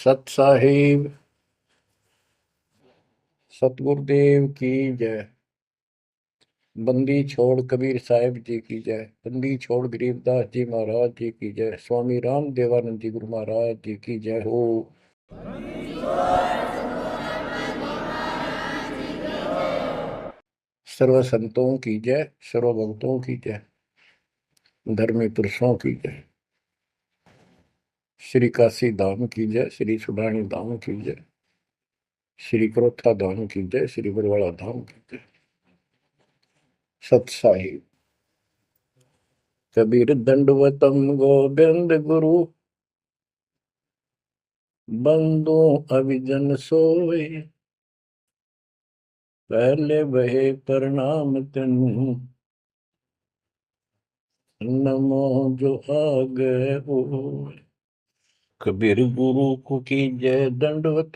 सत साहिब सतगुरुदेव की जय। बंदी छोड़ कबीर साहिब जी की जय। बंदी छोड़ गरीबदास जी महाराज जी की जय। स्वामी राम देवानंद जी गुरु महाराज जी की जय हो। सर्व संतों की जय, सर्व भक्तों की जय, धर्मी पुरुषों की जय। श्री काशी धाम की जय, श्री सुडानी धाम की जय, श्री क्रोथा धाम की जय, श्री बरवाड़ा धाम की जय। सत साहिब कबीर दंडवतम गोविंद गुरु, बंदो अभिजन सोए, पहले बहे प्रणाम तिन, नमो जो आगे हो। कबीर गुरु को की जय दंडवत,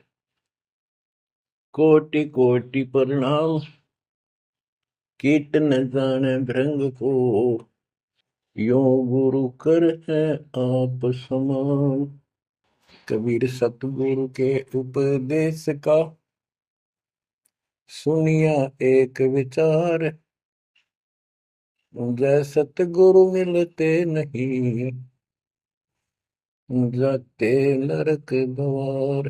कोटि कोटि प्रणाम, कीट न जाने भृंग को, यो गुरु कर है आप समान। कबीर सतगुरु के उपदेश का, सुनिया एक विचार, जय सतगुरु मिलते नहीं, जाते नरक द्वार।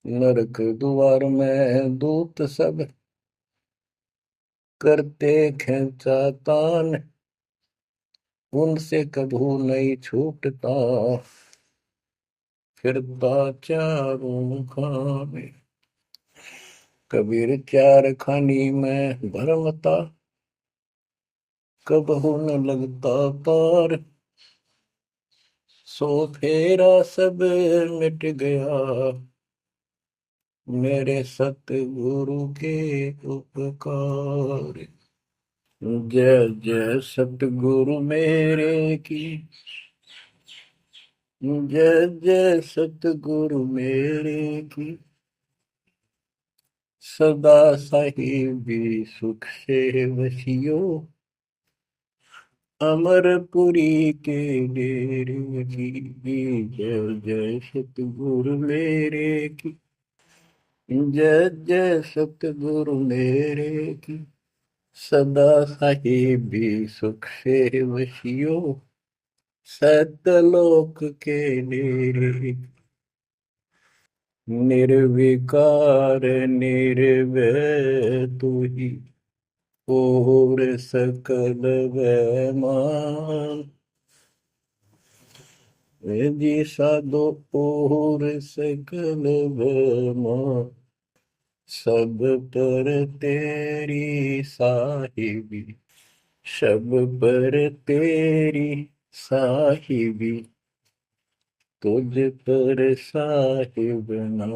नरक द्वार में दूत सब, करते खेचा तान, उनसे कभू नहीं छूटता, फिरता चारों खाने। कबीर चार खानी में भरमता, कबहू न लगता पार, सो फेरा सब मिट गया, मेरे सतगुरु के उपकार। जय जय सतगुरु मेरे की, जय जय सतगुरु मेरे की, सदा साहिबी सुख से वसियो, अमरपुरी के डेरे की। जय जय सतगुरु मेरे की, जय जय सतगुरु मेरे की, सदा साहिबी सुख से वसियो, सतलोक के डेरे। निर्विकार निर्भय तू ही, और सकल वैमान, जी साधो और सकल वैमान, सब पर तेरी साहिबी, सब पर तेरी साहिबी, तुझ पर साहिब ना,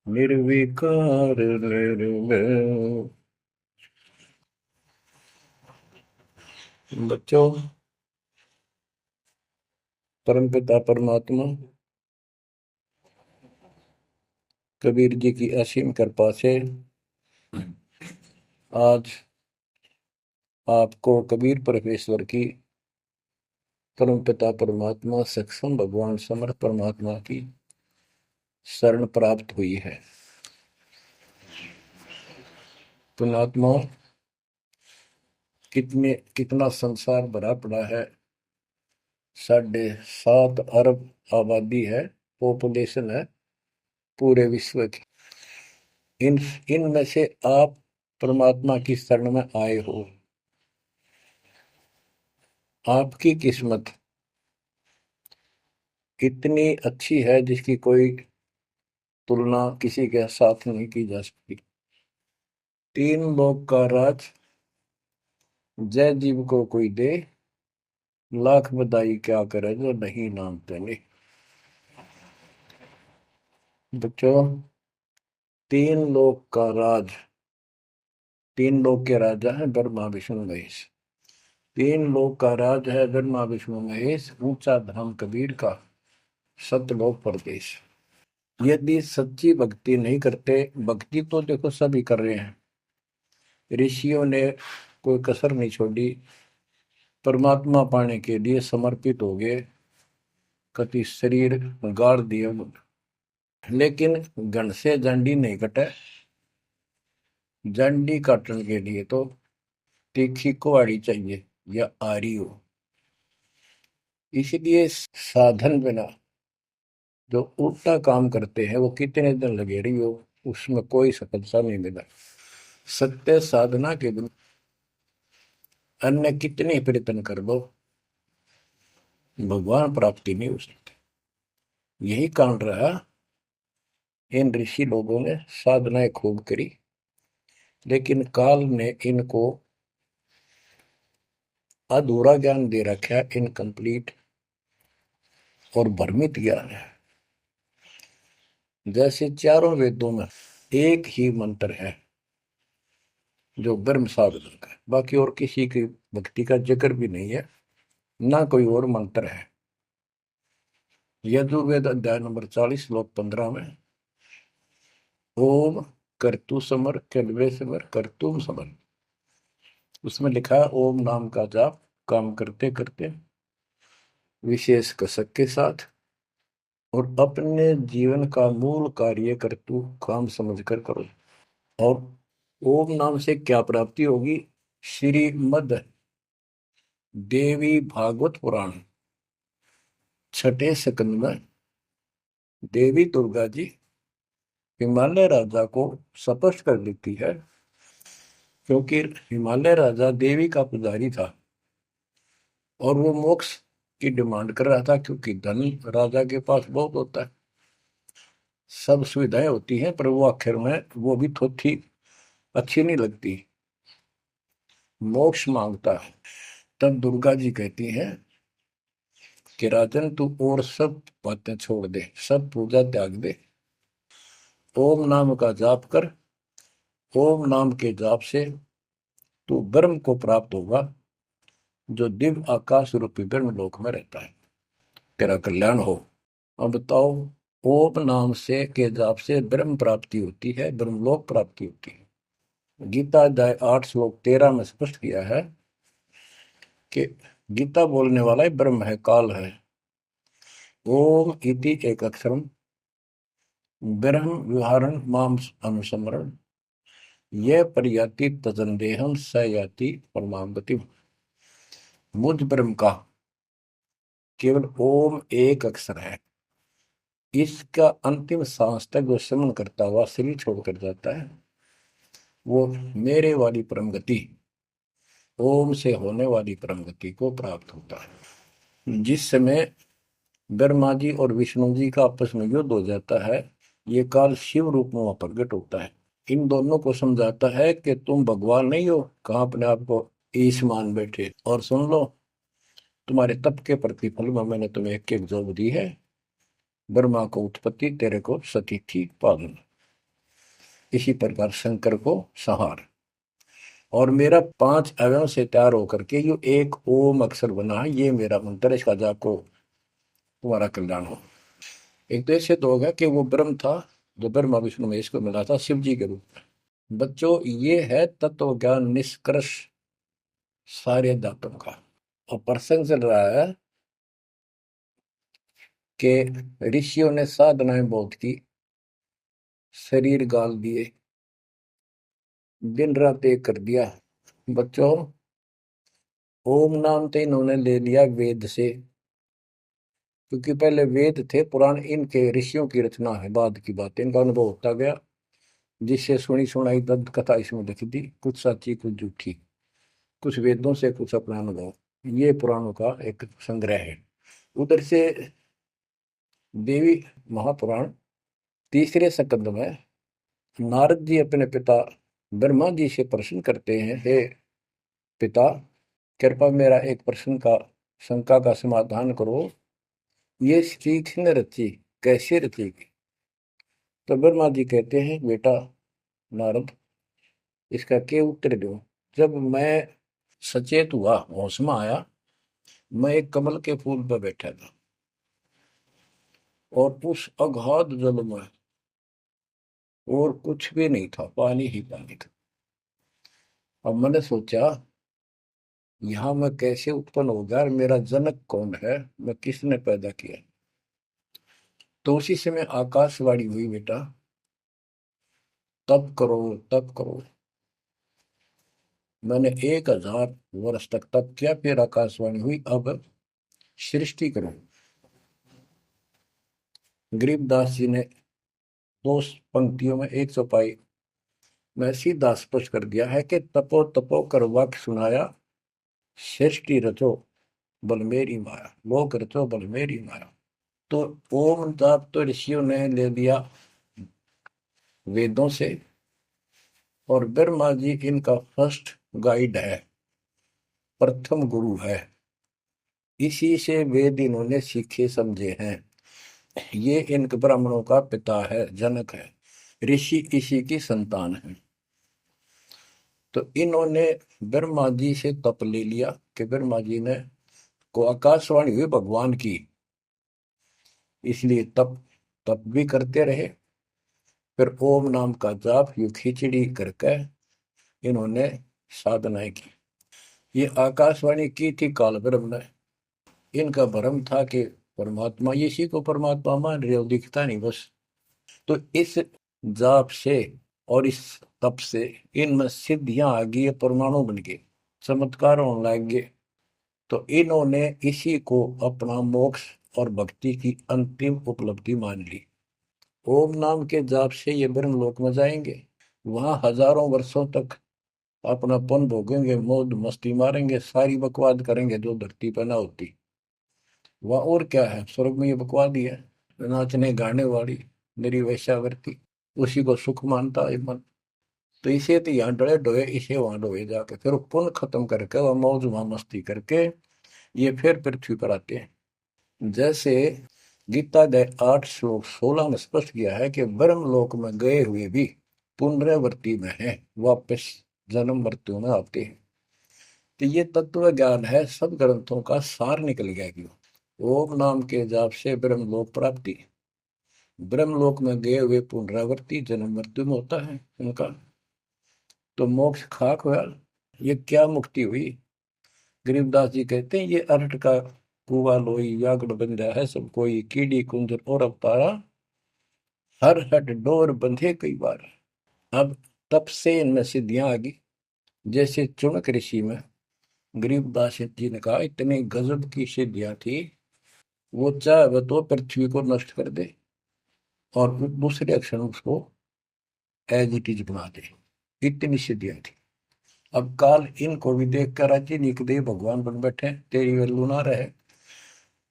निर्विकार निर्भय। बच्चों, परमपिता परमात्मा कबीर जी की असीम कृपा से आज आपको कबीर परमेश्वर की, परमपिता परमात्मा सक्षम भगवान समर्थ परमात्मा की शरण प्राप्त हुई है। पुण्यात्मा, कितना संसार भरा पड़ा है। 7.5 अरब आबादी है, पॉपुलेशन है पूरे विश्व की। इनमें से आप परमात्मा की शरण में आए हो। आपकी किस्मत इतनी अच्छी है जिसकी कोई तुलना किसी के साथ नहीं की जा सकती। 3 लोक का राज जय जीव को कोई दे, लाख बधाई क्या करे जो नहीं नामते ने। बच्चों, 3 लोक का राज, 3 लोक के राजा है ब्रह्मा विष्णु महेश। 3 लोक का राज है ब्रह्मा विष्णु महेश, ऊंचा धाम कबीर का, सतलोक परदेश। यदि सच्ची भक्ति नहीं करते, भक्ति तो देखो सभी कर रहे हैं, ऋषियों ने कोई कसर नहीं छोड़ी, परमात्मा पाने के लिए समर्पित हो गए, कति शरीर गाड़ दिए, लेकिन घन से जंडी नहीं कटे। जंडी काटने के लिए तो तीखी कुहाड़ी चाहिए या आरी हो। इसलिए साधन बिना जो उल्टा काम करते हैं वो कितने दिन लगे रही हो, उसमें कोई सफलता नहीं मिला। सत्य साधना के बिना अन्य कितने प्रयत्न कर लो, भगवान प्राप्ति नहीं हो सकती। यही कारण रहा, इन ऋषि लोगों ने साधनाएं खूब करी, लेकिन काल ने इनको अधूरा ज्ञान दे रखा, इनकम्प्लीट और भ्रमित ज्ञान है। जैसे चारों वेदों में एक ही मंत्र है जो ब्रह्म साधन का, बाकी और किसी की भक्ति का जिक्र भी नहीं है, ना कोई और मंत्र है। यजुर्वेद अध्याय नंबर 40 श्लोक 15 में ओम कर्तु समर कल्वे समर कर्तुम समर, उसमें लिखा है ओम नाम का जाप काम करते करते विशेष कसक के साथ और अपने जीवन का मूल कार्य कर्तु काम समझकर करो। और ओम नाम से क्या प्राप्ति होगी? श्रीमद देवी भागवत पुराण छठे स्कंद में देवी दुर्गा जी हिमालय राजा को स्पष्ट कर देती है, क्योंकि हिमालय राजा देवी का पुजारी था और वो मोक्ष की डिमांड कर रहा था, क्योंकि धन राजा के पास बहुत होता है, सब सुविधाएं होती हैं, पर वो आखिर में वो भी थोड़ी अच्छी नहीं लगती, मोक्ष मांगता है। तब दुर्गा जी कहती हैं कि राजन तू और सब बातें छोड़ दे, सब पूजा त्याग दे, ओम नाम का जाप कर। ओम नाम के जाप से तू ब्रह्म को प्राप्त होगा, जो दिव्य आकाश रूपी ब्रह्म लोक में रहता है, तेरा कल्याण हो। अब बताओ, ओम नाम से के जाप से ब्रह्म प्राप्ति होती है, ब्रह्मलोक प्राप्ति होती है। गीता अध्याय 8 श्लोक 13 में स्पष्ट किया है कि गीता बोलने वाला ही ब्रह्म है, काल है। ओम इति एक अक्षरम ब्रह्म विहारण माम अनुसमरण ये परियाति तजंदेहम स याति परमाम गति। मुझ ब्रह्म का केवल ओम एक अक्षर है, इसका अंतिम सांस तक जो समन करता हुआ शरीर छोड़कर जाता है, वो मेरे वाली परम गति, ओम से होने वाली परम गति को प्राप्त होता है। जिस समय ब्रह्मा जी और विष्णु जी का आपस में युद्ध हो जाता है, ये काल शिव रूप में वहां प्रकट होता है, इन दोनों को समझाता है कि तुम भगवान नहीं हो, कहां अपने आप को ईश मान बैठे, और सुन लो तुम्हारे तप के प्रतिफल में मैंने तुम्हें एक एक जोग दी है, ब्रह्मा को उत्पत्ति, तेरे को सती थी पालन, इसी प्रकार शंकर को संहार, और मेरा 5 अवयव से तैयार होकर के ये एक ओम अक्षर बना है, ये मेरा मंत्र, इसका जाप को तुम्हारा कल्याण हो। एक तो ऐसे तो होगा कि वो ब्रह्म था जो ब्रह्मा विष्णु महेश को मिला था शिव जी के रूप में। बच्चों, ये है तत्व ज्ञान निष्कर्ष सारे दातों का। और प्रसंग चल रहा है कि ऋषियों ने साधनाएं बहुत की, शरीर गाल दिए, दिन रात एक कर दिया। बच्चों, ओम नाम तो इन्होंने ले लिया वेद से, क्योंकि पहले वेद थे पुराण, इनके ऋषियों की रचना है, बाद की बात, इनका अनुभव होता गया, जिससे सुनी सुनाई दंत कथा इसमें लिखी थी, कुछ सच्ची कुछ झूठी, कुछ वेदों से कुछ अपना अनुभव, ये पुराणों का एक संग्रह है। उधर से देवी महापुराण तीसरे स्कंद में नारद जी अपने पिता ब्रह्मा जी से प्रश्न करते हैं, हे पिता, कृपा मेरा एक प्रश्न का शंका का समाधान करो, ये सृष्टि किसने रची, कैसे रचेगी? तो ब्रह्मा जी कहते हैं, बेटा नारद, इसका क्या उत्तर दो? जब मैं सचेत हुआ, होश में आया, मैं एक कमल के फूल पर बैठा था और उस अगाध जल में और कुछ भी नहीं था, पानी ही पानी था। अब मैंने सोचा, यहाँ मैं कैसे उत्पन्न हो गया, मेरा जनक कौन है, मैं किसने पैदा किया? तो उसी समय आकाशवाणी हुई, बेटा तप करो, तप करो। मैंने 1000 वर्ष तक तप किया, फिर आकाशवाणी हुई, अब सृष्टि करो। गरीबदास जी ने 2 पंक्तियों में एक चौपाई में सीधा स्पष्ट कर दिया है कि तपो तपो कर वाक्य सुनाया, सृष्टि रचो बल मेरी माया, लोक रचो बल मेरी माया। तो ओम जाप तो ऋषियों ने ले लिया वेदों से, और ब्रह्मा जी इनका फर्स्ट गाइड है, प्रथम गुरु है। इसी से वेद इन्होंने सीखे समझे हैं। ये इन ब्राह्मणों का पिता है, जनक है, ऋषि इसी की संतान है। तो इन्होंने ब्रह्मा जी से तप ले लिया कि ब्रह्मा जी ने को आकाशवाणी हुई भगवान की, इसलिए तप तप भी करते रहे। फिर ओम नाम का जाप यू खिचड़ी करके इन्होंने साधनाएं की। ये आकाशवाणी की थी काल ब्रह्म ने। इनका भ्रम था कि परमात्मा, इसी को परमात्मा मान रहे हो, दिखता नहीं बस। तो इस जाप से और इस तप से इनमें सिद्धियां आ गई, परमाणु बन गए, चमत्कार होने लग गए। तो इन्होंने इसी को अपना मोक्ष और भक्ति की अंतिम उपलब्धि मान ली। ओम नाम के जाप से ये ब्रह्मलोक में जाएंगे, वहां हजारों वर्षों तक अपनापन भोगेंगे, मौज मस्ती मारेंगे, सारी बकवाद करेंगे जो धरती पर ना होती। वह और क्या है, स्वर्ग में ये बकवाद ही है, नाचने गाने वाली मेरी वैश्यावृत्ति, उसी को सुख मानता है मन। तो इसे तो यहाँ डरे डोए, इसे वहां डोए जाके, फिर वो पुण्य खत्म करके वह मौज मस्ती करके ये फिर पृथ्वी पर आते हैं। जैसे गीता के 8 श्लोक 16 में स्पष्ट किया है कि ब्रह्मलोक में गए हुए भी पुनरावृत्ति में है, वापस जन्म मृत्यु में आते हैं। तो ये तत्व ज्ञान है, सब ग्रंथों का सार निकल गया क्यों। ओम नाम के जाप से ब्रह्मलोक प्राप्ति, ब्रह्मलोक में गए हुए पुनरावृत्ति जन्म मृत्यु में होता है उनका। तो मोक्ष खाक हुआ, ये क्या मुक्ति हुई। गरीबदास जी कहते हैं ये अरट का कुआ लोई यागड़ बंधा है सब कोई, कीड़ी कुंजर और अवतारा, हर हट डोर बंधे कई बार। अब तब से इनमें सिद्धियां आ गई। जैसे चुनक ऋषि में गरीबदास जी ने कहा इतनी गजब की सिद्धियां थी, वो चाहे तो पृथ्वी को नष्ट कर दे और दूसरे अक्षर उसको एज इट इज बना दे, इतनी सिद्धियां थी। अब काल इनको भी देख कर राजी निकदे भगवान बन बैठे, तेरी वैल्यू ना रहे।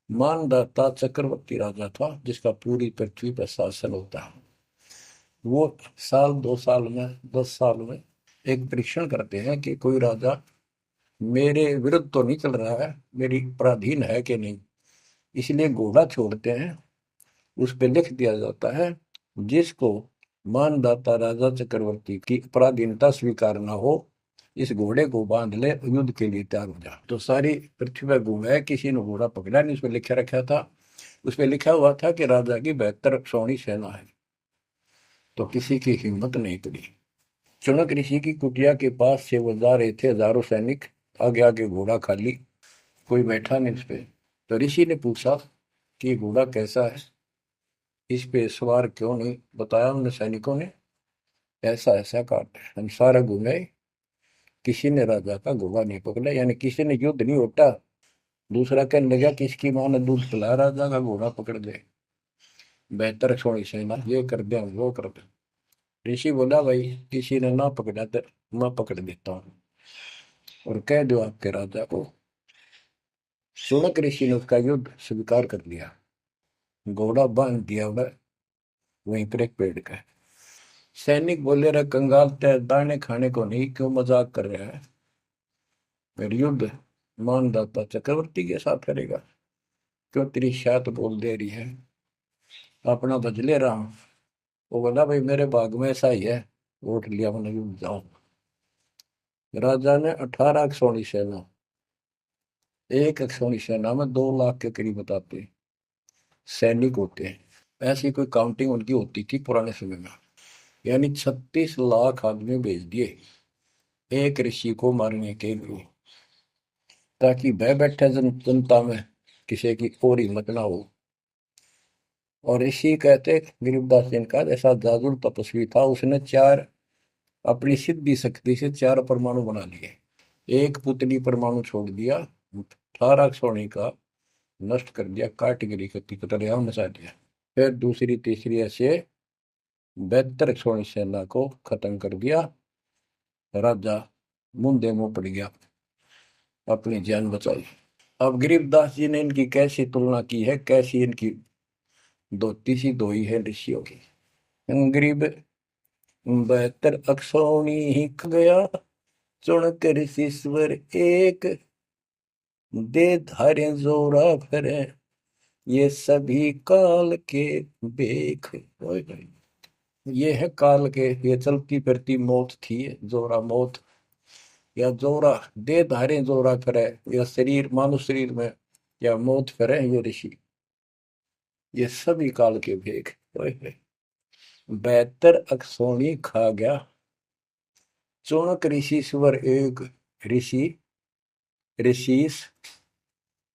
मानदाता चक्रवर्ती राजा था जिसका पूरी पृथ्वी पर शासन होता है। वो साल 2 साल में 10 साल में एक परीक्षण करते हैं कि कोई राजा मेरे विरुद्ध तो नहीं चल रहा है, मेरी पराधीन है कि नहीं। इसलिए घोड़ा छोड़ते हैं, उस पर लिख दिया जाता है जिसको मानदाता राजा चक्रवर्ती की पराधीनता स्वीकार ना हो, इस घोड़े को बांध ले, युद्ध के लिए तैयार हो जा। तो सारी पृथ्वी पर घूमे, किसी ने घोड़ा पकड़ा नहीं। उस पर लिखा रखा था, उस पर लिखा हुआ था कि राजा की 72 सौणी सेना है। तो किसी की हिम्मत नहीं पड़ी। चुनक ऋषि की कुटिया के पास से वो जा रहे थे, हजारों सैनिक, आगे आगे घोड़ा खाली, कोई बैठा नहीं उस पे। तो ऋषि ने पूछा कि घोड़ा कैसा है, इस पे सवार क्यों नहीं। बताया उन सैनिकों ने, ऐसा ऐसा काट हम सारा घूमे, किसी ने राजा का घोड़ा नहीं पकड़ा, यानी किसी ने युद्ध नहीं उठा। दूसरा कहने लगा किसकी माँ ने दूध पिलाया, राजा का घोड़ा पकड़ दे, बेहतर छोड़ी सेना, ये कर दे वो कर दे। ऋषि बोला भाई किसी ने ना पकड़ा तो मैं पकड़ देता हूँ और कह दो आपके राजा को। शुनक ऋषि ने उसका युद्ध स्वीकार कर लिया, घोड़ा बांध दिया वह वहीं पर एक पेड़ का। सैनिक बोले रहे कंगाल तय दाने खाने को नहीं, क्यों मजाक कर रहा है, फिर युद्ध मानदाता चक्रवर्ती के साथ करेगा, क्यों तेरी शायद बोल दे रही है, अपना बदले रहा हूं। वो बोला भाई मेरे भाग में ऐसा ही है, वोट लिया मैंने, युद्ध जाओ। राजा ने 18 अक्षौणी सेना, एक अक्षौणी सेना में 2 लाख के करीब बताते सैनिक होते हैं, ऐसी कोई काउंटिंग उनकी होती थी पुराने समय में। यानी 36 लाख आदमी भेज दिए एक ऋषि को मारने के लिए, ताकि भय बैठे जनता में किसी की और हिम्मत ना हो। और ऋषि कहते गरीबदास जी ने कहा ऐसा जादू तपस्वी था, उसने चार अपनी सिद्धि शक्ति से चार परमाणु बना लिए। एक पुतली परमाणु छोड़ दिया, 18 सोने का नष्ट कर दिया, कैटेगरी की तरह मचा दिया। फिर दूसरी तीसरी ऐसे 72 सोनी सेना को खत्म कर दिया। राजा मुंदे मुंह पड़ गया, अपनी जान बचाई। अब गरीबदास जी ने इनकी कैसी तुलना की है, कैसी इनकी दोती सी दोई है ऋषियों की। गरीब 72 अक्षौणी ही ख गया, चुनकर ऋषिश्वर एक, दे धारे जोरा भरे, ये सभी काल के बेख। ओए होए। ये है काल के, ये चलती फिरती मौत थी, जोरा मौत, या जोरा दे धारे जोरा करे, या शरीर मानव शरीर में या मौत करे ये ऋषि, ये सभी काल के भेख। ओए होए। 72 अक्षौणी खा गया, चौणक ऋषिश्वर एक। ऋषि, ऋषिस,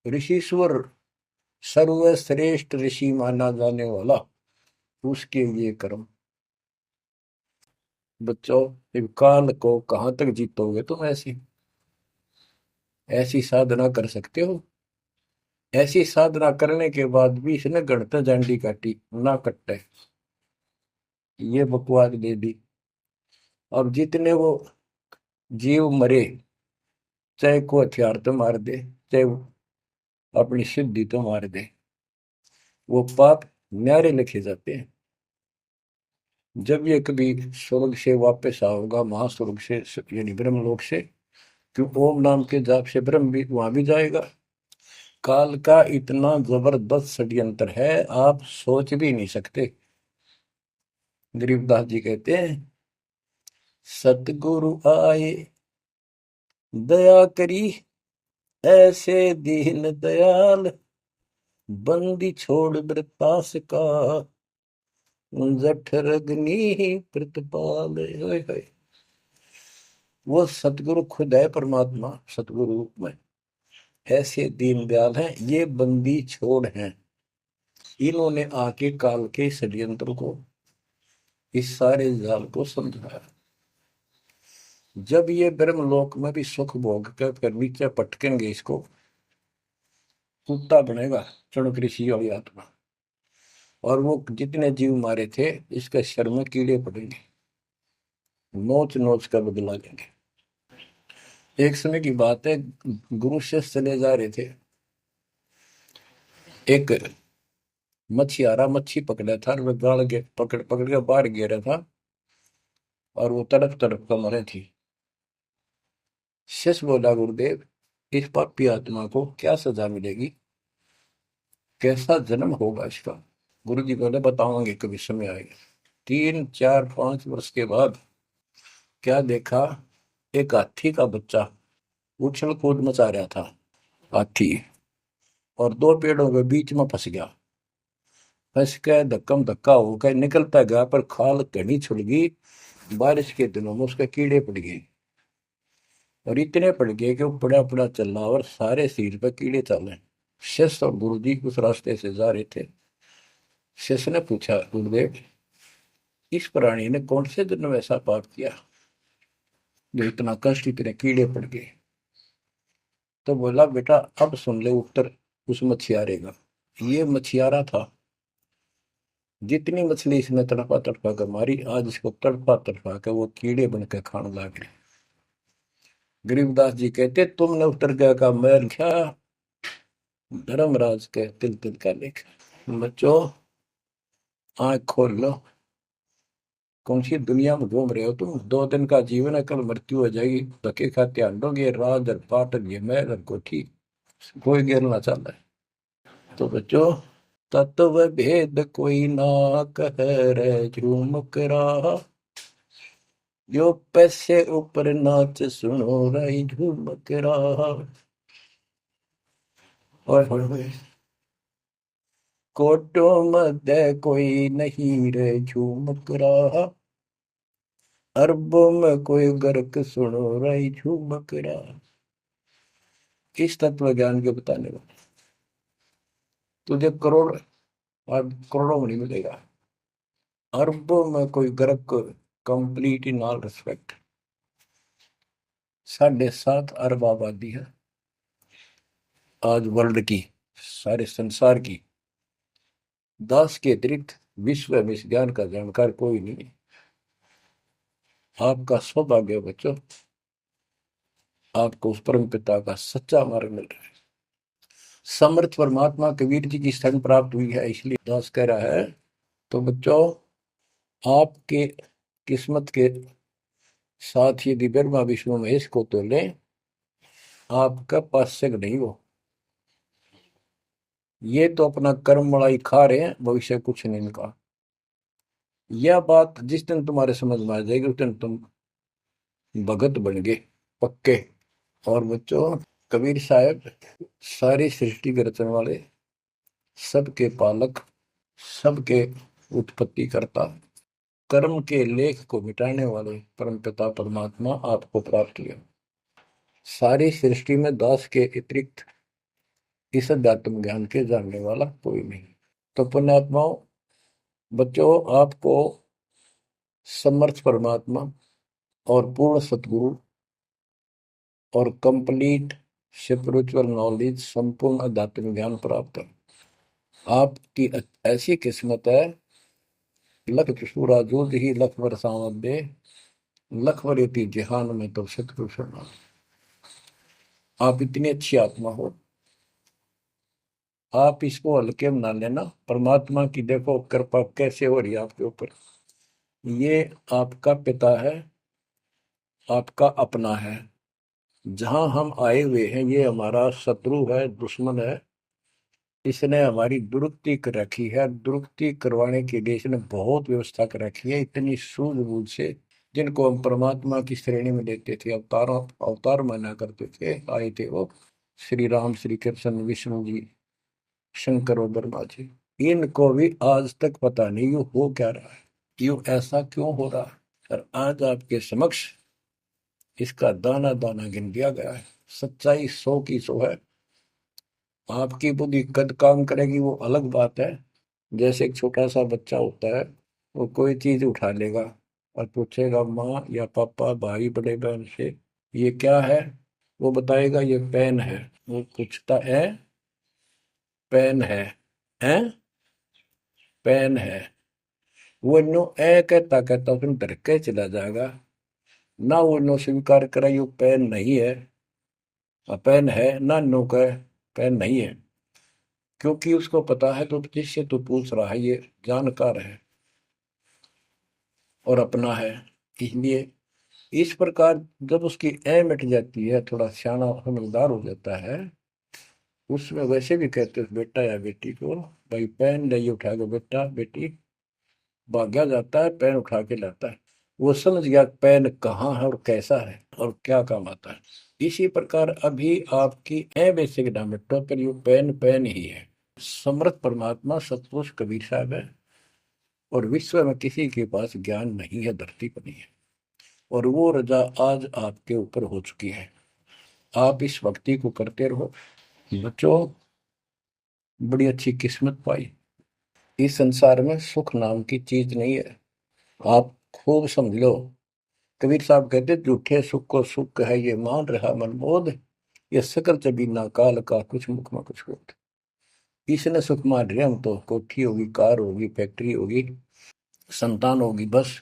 ऋषिश्वर सर्वश्रेष्ठ ऋषि माना जाने वाला, उसके ये कर्म। बच्चों, इस काल को कहां तक जीतोगे तुम? ऐसी ऐसी साधना कर सकते हो? ऐसी साधना करने के बाद भी इसने गणत झंडी काटी ना कट्टे, ये बकवाद दे दी। अब जितने वो जीव मरे, चाहे को हथियार तो मार दे, चाहे वो अपनी सिद्धि तो मार दे, वो पाप न्यारे लिखे जाते हैं। जब ये कभी स्वर्ग से वापस आओगा, महास्वर्ग से यानी ब्रह्मलोक से, क्यों ओम नाम के जाप से ब्रह्म भी वहां भी जाएगा। काल का इतना जबरदस्त षड्यंत्र है, आप सोच भी नहीं सकते। गरीबदास जी कहते हैं, सतगुरु आए दया करी, ऐसे दीन दयाल, बंदी छोड़ वृतास का, जठर अग्नि प्रतिपाल। होय होय। वो सतगुरु खुद है, परमात्मा सतगुरु रूप में, ऐसे दीन दयाल हैं, ये बंदी छोड़ हैं। इन्होंने आके काल के षड्यंत्र को, इस सारे जाल को समझाया। जब ये ब्रह्मलोक में भी सुख भोग कर फिर नीचे पटकेंगे, इसको कुत्ता बनेगा चणक ऋषि वाली आत्मा। और वो जितने जीव मारे थे, इसके शर में कीड़े पड़ेंगे, नोच नोच कर बदला लेंगे। एक समय की बात है, गुरु शिष्य चले जा रहे थे, एक मछियारा मच्छी पकड़ा था, और वह गाड़ के पकड़ पकड़ के बाहर गिरा था, और वो तड़प तड़प कर मरे थी। शिष्य बोला, गुरुदेव, इस पापी आत्मा को क्या सजा मिलेगी, कैसा जन्म होगा इसका? गुरु जी बोले, बताओगे कभी समय आएगा। 3 4 5 वर्ष के बाद क्या देखा, एक हाथी का बच्चा उछल कूद मचा रहा था, हाथी, और दो पेड़ों के बीच में फंस गया। फंस के धक्कम धक्का होकर निकलता गया, पर खाल घनी छुड़ गई। बारिश के दिनों में उसके कीड़े पड़ गए, और इतने पड़ गए कि वो पड़ा पड़ा चल रहा, और सारे शरीर पर कीड़े चले। शिष्य और गुरु जी उस रास्ते से जा रहे थे। शिष्य ने पूछा, गुरुदेव, इस प्राणी ने कौन से दिन में ऐसा पाप किया जो इतना कष्ट, इतने कीड़े पड़ गए? तो बोला, बेटा अब सुन ले उत्तर उस मछियारे का। ये मछियारा था, जितनी मछली इसने तड़पा तड़पा कर मारी, आज इसको तड़पा तड़पा कर वो कीड़े बनकर खाने लगे। गरीबदास जी कहते, तुमने उत्तर गया का मैल क्या, धर्मराज के तिल तिल का लेख। बच्चों, आंख खोल लो, कौन सी दुनिया में घूम रहे हो तुम? 2 दिन का जीवन है, कल मृत्यु हो जाएगी। धक्के खाते आंडोगे, राज और पाट और ये महल और कोठी, कोई गिरना चाहता है। तो बच्चों, तत्व भेद कोई ना कह रे झूमक रहा, जो पैसे ऊपर नाच सुनो रही झूमक रहा। और कोटो मध्य कोई नहीं रे झूमक रहा, अरबों में कोई गर्क सुनो रही झूमक रहा। इस तत्व ज्ञान के बताने वाले, तुझे करोड़ और करोड़ों में नहीं मिलेगा, अरबों में कोई ग्रह को, कंप्लीट इन ऑल रिस्पेक्ट। 7.5 अरब आबादी है आज वर्ल्ड की, सारे संसार की। 10 के अतिरिक्त विश्व में इस ज्ञान का जानकार कोई नहीं है। आपका सौभाग्य है बच्चों, आपको उस परम पिता का सच्चा मार्ग मिल रहा है। समर्थ परमात्मा कबीर जी की शरण प्राप्त हुई है, इसलिए दास कह रहा है। तो बच्चों, आपके किस्मत के साथ यदि ब्रह्मा विष्णु महेश को तो लें, आपका पास्यक नहीं हो। ये तो अपना कर्म मलाई खा रहे हैं, भविष्य कुछ नहीं इनका। यह बात जिस दिन तुम्हारे समझ में आ जाएगी, उस दिन तुम भगत बन गए पक्के। और बच्चों, कबीर साहब सारी सृष्टि के रचने वाले, सबके पालक, सबके उत्पत्ति करता, कर्म के लेख को मिटाने वाले परमपिता परमात्मा आपको प्राप्त हुए। सारी सृष्टि में दास के अतिरिक्त इस अध्यात्म ज्ञान के जानने वाला कोई नहीं। तो पुण्यात्माओं, बच्चों, आपको समर्थ परमात्मा और पूर्ण सतगुरु और कंप्लीट स्पिरिचुअल नॉलेज, संपूर्ण अध्यात्म ज्ञान प्राप्त है। आपकी ऐसी किस्मत है, लख चुसूरा जूझ ही लख बरसावत दे, लख बरेती जिहान में तो सतगुरु शरणा। आप इतनी अच्छी आत्मा हो, आप इसको हल्के में ना लेना। परमात्मा की देखो कृपा कैसे हो रही है आपके ऊपर। ये आपका पिता है, आपका अपना है। जहां हम आए हुए हैं, ये हमारा शत्रु है, दुश्मन है। इसने हमारी दुरुक्ति कर रखी है, दुरुक्ति करवाने के लिए इसने बहुत व्यवस्था कर रखी है, इतनी सूझबूझ से। जिनको हम परमात्मा की श्रेणी में लेते थे, अवतारों अवतार माना करते थे, आए थे वो श्री राम, श्री कृष्ण, विष्णु जी, शंकर और ब्रह्मा जी। इनको भी आज तक पता नहीं ये हो क्या रहा है, क्यों ऐसा क्यों हो रहा है। और आज आपके समक्ष इसका दाना दाना गिन दिया गया है। सच्चाई 100 की 100 है। आपकी बुद्धि कद काम करेगी वो अलग बात है। जैसे एक छोटा सा बच्चा होता है, वो कोई चीज उठा लेगा और पूछेगा माँ या पापा, भाई, बड़े बहन से, ये क्या है। वो बताएगा ये पेन है। वो पूछता है, पेन है, हैं, पेन है। वो नो ए कहता कहता फिर डर के चला जाएगा। ना वो नो स्वीकार करे ये पेन नहीं है, पेन है, ना नो कहे पेन नहीं है। क्योंकि उसको पता है तो जिससे तू पूछ रहा है ये जानकार है और अपना है। इसलिए इस प्रकार जब उसकी ए मिट जाती है, थोड़ा सियाना समझदार हो जाता है, उसमें वैसे भी कहते हैं बेटा या बेटी को, भाई पेन नहीं उठा के, बेटा बेटी भाग्या जाता है, पेन उठा के लाता है। वो समझ गया पेन कहाँ है और कैसा है और क्या काम आता है। इसी प्रकार अभी आपकी ए बेसिक ना मिटो, पर ये पेन पेन ही है। समर्थ परमात्मा सतपुरुष कबीर साहब है, और विश्व में किसी के पास ज्ञान नहीं है, धरती पर नहीं है। और वो रजा आज आपके ऊपर हो चुकी है। आप इस भक्ति को करते रहो बच्चों। बड़ी अच्छी किस्मत पाई। इस संसार में सुख नाम की चीज नहीं है, आप खूब समझ लो। कबीर साहब कहते झूठे सुख को सुख है ये मान रहा मनमोद, ये सकल चबीना काल का कुछ मुख में कुछ बोध। इसने सुख मान रहे हम तो, कोठी होगी, कार होगी, फैक्ट्री होगी, संतान होगी, बस।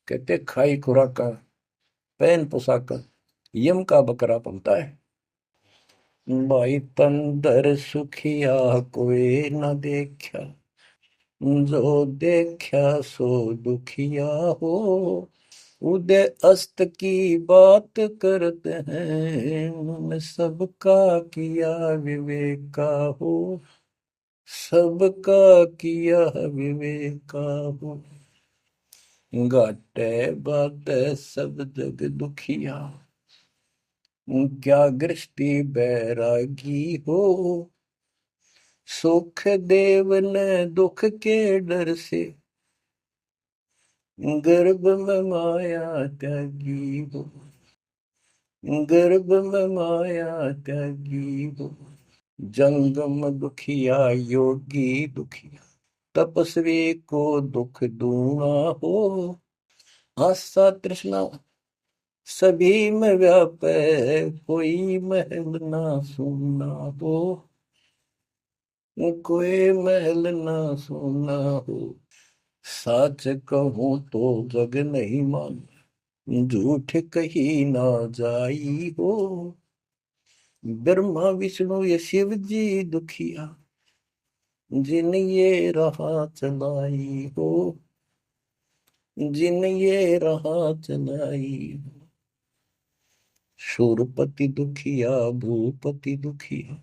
कहते खाई खुराक, पहन पोशाक, यम का बकरा पलता है। भाई तंदर सुखिया कोई न देखा, जो देखा सो दुखिया हो। उदय अस्त की बात करते हैं, उन्होंने सबका किया विवेका हो, सबका किया विवेका हो। घाटे बात सब जग दुखिया, क्या गृहस्थी बैरागी हो। सुख देव ने दुख के डर से, गर्भ में माया त्यागी हो, गर्भ में माया त्यागी हो। जंगम दुखिया योगी दुखिया, तपस्वी को दुख दूना हो। आशा तृष्णा सभी में व्यापे, कोई महल ना सुनना हो। कोई महल ना सुनना हो। सच कहूं तो जग नहीं मान, झूठ कही ना जाई हो। ब्रह्मा विष्णु ये शिव जी दुखिया, जिन ये राह चलाई हो। जिन ये राह चलाई हो। शूरपति दुखिया भूपति दुखिया,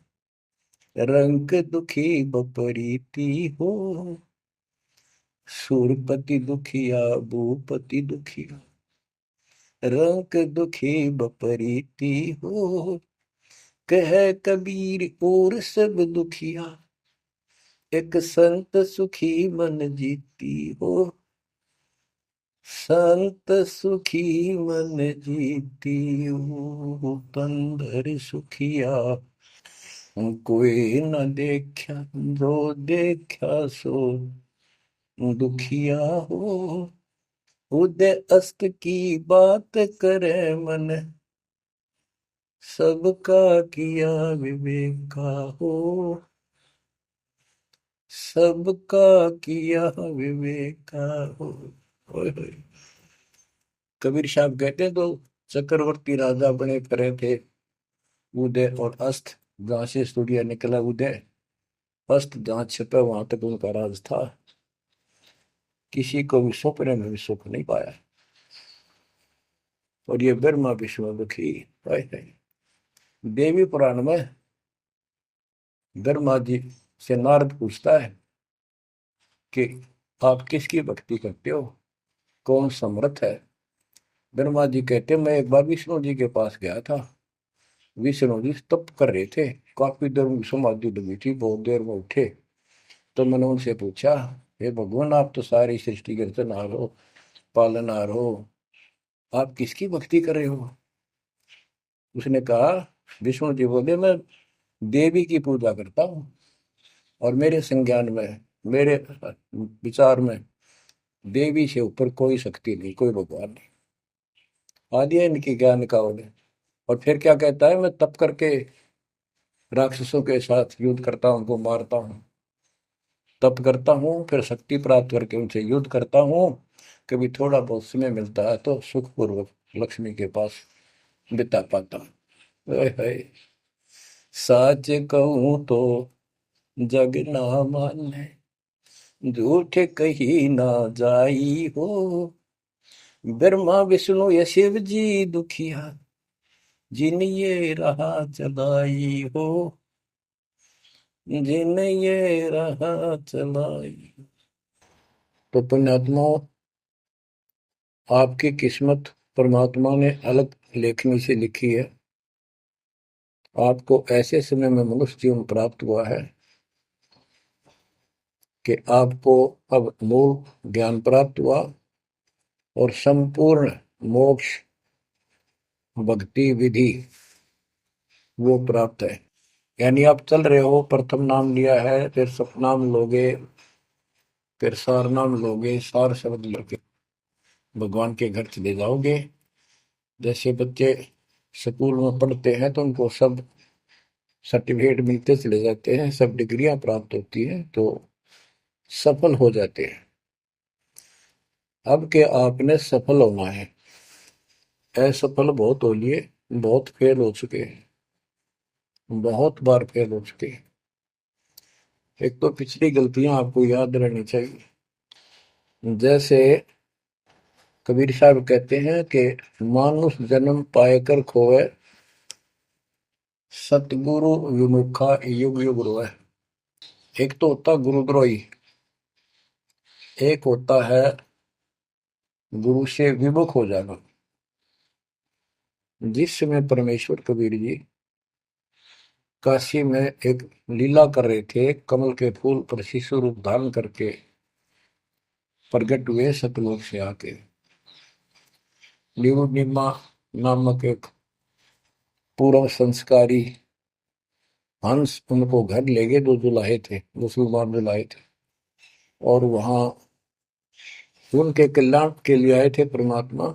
रंग दुखी बपरीती हो। शूरपति दुखिया भूपति दुखिया, रंग दुखी बपरीती हो। कह कबीर और सब दुखिया, एक संत सुखी मन जीती हो। संत सुखी मन जीती हो। तंदर सुखिया कोई न देखा, जो देखा सो दुखिया हो। उदय अस्त की बात करे मन, सबका किया विवेका हो। सबका किया विवेका हो। ओए होए। कबीर साहब कहते हैं तो चक्रवर्ती राजा बने करे थे। उदय और अस्त, जहां से सूर्य निकला उदय, अस्त जहां छिपा वहां तक उनका राज था। किसी को भी सपने में भी सुख नहीं पाया। और ये ब्रह्मा विष्णु दुखी। देवी पुराण में ब्रह्मा जी से नारद पूछता है कि आप किसकी भक्ति करते हो, कौन समर्थ है। ब्रह्मा जी कहते मैं एक बार विष्णु जी के पास गया था। विष्णु जी तप कर रहे थे, काफी देर में समाधि लगी थी, बहुत देर में उठे। तो मैंने उनसे पूछा, हे भगवान आप तो सारी सृष्टि के रचनहार हो, पालनहार हो, आप किसकी भक्ति कर रहे हो। उसने कहा, विष्णु जी बोले मैं देवी की पूजा करता हूँ, और मेरे संज्ञान में, मेरे विचार में देवी से ऊपर कोई शक्ति नहीं, कोई भगवान नहीं। आदि है इनकी ज्ञान का उदय। और फिर क्या कहता है, मैं तप करके राक्षसों के साथ युद्ध करता हूँ, उनको मारता हूँ, तप करता हूँ, फिर शक्ति प्राप्त करके उनसे युद्ध करता हूँ। कभी थोड़ा बहुत समय मिलता है तो सुखपूर्वक लक्ष्मी के पास बिता पाता हूँ। सच कहूँ तो जग ना माने, झूठ कही ना जाई हो। ब्रह्मा विष्णु ये शिव जी दुखिया, जिन ये राह चलाई हो। जिन ये राह चलाई। तो पुण्यात्माओं, आपकी किस्मत परमात्मा ने अलग लेखनी से लिखी है। आपको ऐसे समय में मनुष्य जीवन प्राप्त हुआ है कि आपको अब मूल ज्ञान प्राप्त हुआ और संपूर्ण मोक्ष भक्ति विधि वो प्राप्त है। यानी आप चल रहे हो, प्रथम नाम लिया है, फिर सतनाम लोगे, फिर सार नाम लोगे, सार शब्द लोगे, भगवान के घर चले जाओगे। जैसे बच्चे स्कूल में पढ़ते हैं तो उनको सब सर्टिफिकेट मिलते चले जाते हैं, सब डिग्रियां प्राप्त होती हैं, तो सफल हो जाते हैं। अब के आपने सफल होना है। असफल बहुत हो लिए, बहुत फेल हो चुके हैं, बहुत बार फेल हो चुके हैं। एक तो पिछली गलतियां आपको याद रहनी चाहिए। जैसे कबीर साहब कहते हैं कि मानुष जन्म पाएकर खोए, सतगुरु विमुखा युग युग रोए। एक तो होता गुरुद्रोही, एक होता है गुरु से विमुख हो जाना। जिस समय परमेश्वर कबीर जी काशी में एक लीला कर रहे थे, कमल के फूल पर शिशु रूप धारण करके प्रकट हुए सतलोक से आके। निमा नामक एक पूर्व संस्कारी हंस उनको घर ले गए, जो जुलाहे थे, मुसलमान जुलाहे थे, और वहां उनके कल्याण के लिए आए थे परमात्मा।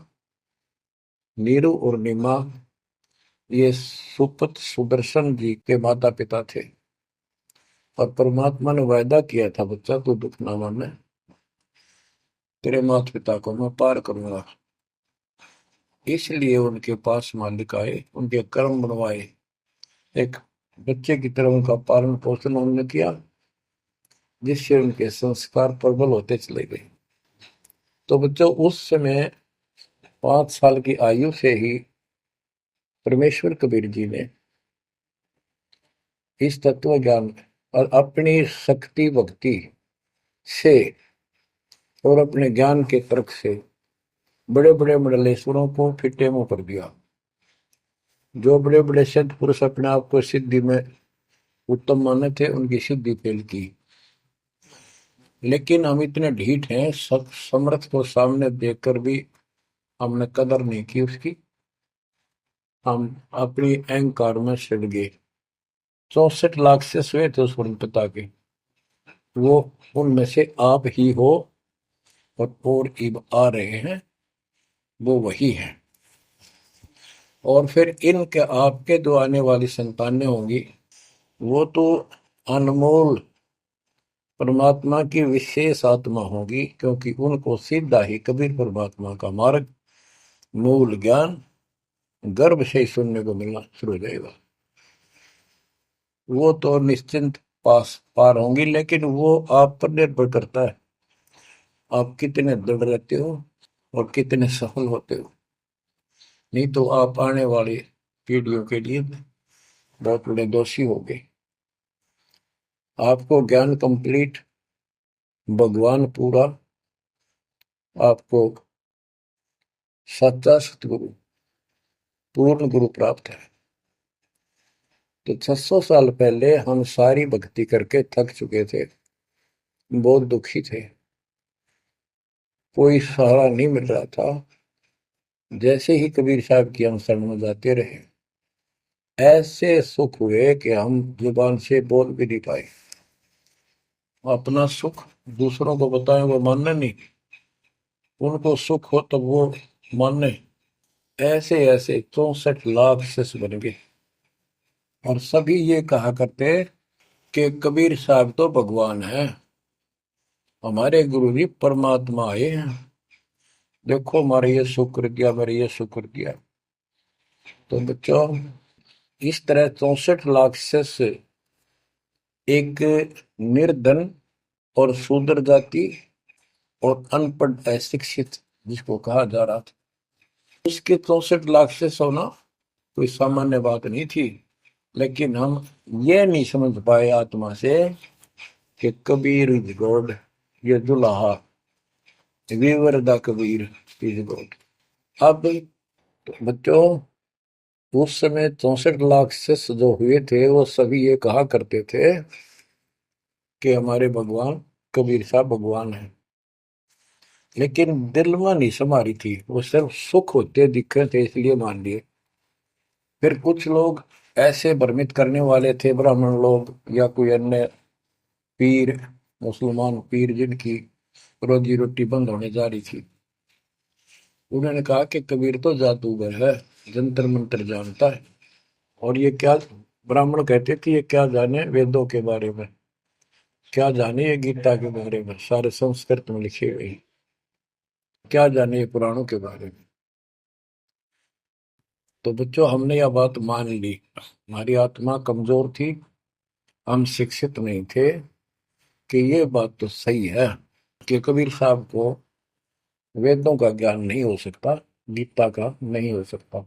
नीरू और नीमा ये सुपत सुदर्शन जी के माता पिता थे, और परमात्मा ने वायदा किया था, बच्चा तू दुख ना माने, तेरे माता पिता को मैं पार करूंगा। इसलिए उनके पास मालिक आए, उनके कर्म बनवाए, एक बच्चे की तरह उनका पालन पोषण उन्होंने किया, जिससे उनके संस्कार प्रबल होते चले गए। तो बच्चों उस समय 5 साल की आयु से ही परमेश्वर कबीर जी ने इस तत्व ज्ञान और अपनी शक्ति भक्ति से और अपने ज्ञान के तर्क से बड़े बड़े मंडलेश्वरों को फिटे मुंह कर दिया। जो बड़े बड़े सिद्ध पुरुष अपने आप को सिद्धि में उत्तम माने थे, उनकी सिद्धि फेल की। लेकिन हम इतने ढीठ हैं, समर्थ को सामने देखकर भी हमने कदर नहीं की उसकी। हम अपनी अहंकार में सड़ गए। 64 लाख से हुए थे उस पिता के, वो उनमें से आप ही हो, और इब आ रहे हैं, वो वही है। और फिर इनके आपके जो आने वाली संतानें होंगी, वो तो अनमोल परमात्मा की विशेष आत्मा होगी, क्योंकि उनको सीधा ही कबीर परमात्मा का मार्ग, मूल ज्ञान गर्भ से ही सुनने को मिलना शुरू हो जाएगा। वो तो निश्चिंत पास पार होंगी, लेकिन वो आप पर निर्भर करता है, आप कितने दृढ़ रहते हो और कितने सफल होते हो। नहीं तो आप आने वाली पीढ़ियों के लिए बहुत बड़े दोषी हो गए। आपको ज्ञान कंप्लीट, भगवान पूरा, आपको सच्चा सतगुरु, पूर्ण गुरु प्राप्त है। तो 600 साल पहले हम सारी भक्ति करके थक चुके थे, बहुत दुखी थे, कोई सहारा नहीं मिल रहा था। जैसे ही कबीर साहब की हम शरण में जाते रहे, ऐसे सुख हुए कि हम जुबान से बोल भी नहीं पाए। अपना सुख दूसरों को बताएं, वो मानने नहीं, उनको सुख हो तब वो मानने। ऐसे ऐसे 64 लाख शिष्य बन गए, और सभी ये कहा करते कि कबीर साहब तो भगवान है, हमारे गुरु जी परमात्मा आए हैं, देखो हमारे ये शुक्र किया, मेरे ये शुक्र किया। तो बच्चों इस तरह 64 लाख शिष्य एक निर्धन और शूद्र जाति और अनपढ़ अशिक्षित जिसको कहा जा रहा था, उसके 64 लाख शिष्य होना कोई सामान्य बात नहीं थी। लेकिन हम ये नहीं समझ पाए आत्मा से कि कबीर इज गॉड, ये दुल्हा weaver the Kabir is God. अब बच्चों उस समय 64 लाख शिष्य जो हुए थे, वो सभी ये कहा करते थे कि हमारे भगवान कबीर साहब भगवान है, लेकिन दिल में नहीं समारी थी, वो सिर्फ सुख होते दिखे थे इसलिए मान लिए। फिर कुछ लोग ऐसे भ्रमित करने वाले थे, ब्राह्मण लोग या कोई अन्य पीर, मुसलमान पीर जिनकी रोजी रोटी बंद होने जा रही थी, उन्होंने कहा कि कबीर तो जादूगर है, जंतर मंत्र जानता है, और ये क्या, ब्राह्मण कहते थे ये क्या जाने वेदों के बारे में, क्या जाने ये गीता के बारे में, सारे संस्कृत में लिखे हुए, क्या जाने ये पुराणों के बारे में। तो बच्चों हमने यह बात मान ली, हमारी आत्मा कमजोर थी, हम शिक्षित नहीं थे, कि ये बात तो सही है कि कबीर साहब को वेदों का ज्ञान नहीं हो सकता, गीता का नहीं हो सकता,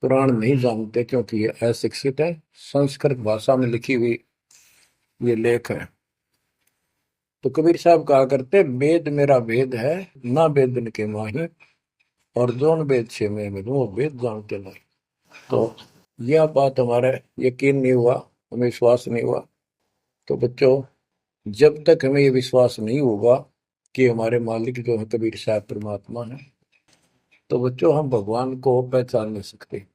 पुराण नहीं जानते क्योंकि ये अशिक्षित है, संस्कृत भाषा में लिखी हुई ये लेख है। तो कबीर साहब कहा करते, वेद मेरा वेद है, ना वेदन के माही, और जोन वेद से मैं मिलूं वो वेद जानते नहीं। तो यह बात हमारा यकीन नहीं हुआ, हमें विश्वास नहीं हुआ। तो बच्चों जब तक हमें ये विश्वास नहीं होगा कि हमारे मालिक जो है कबीर साहब परमात्मा है, तो बच्चों हम भगवान को पहचान नहीं सकते।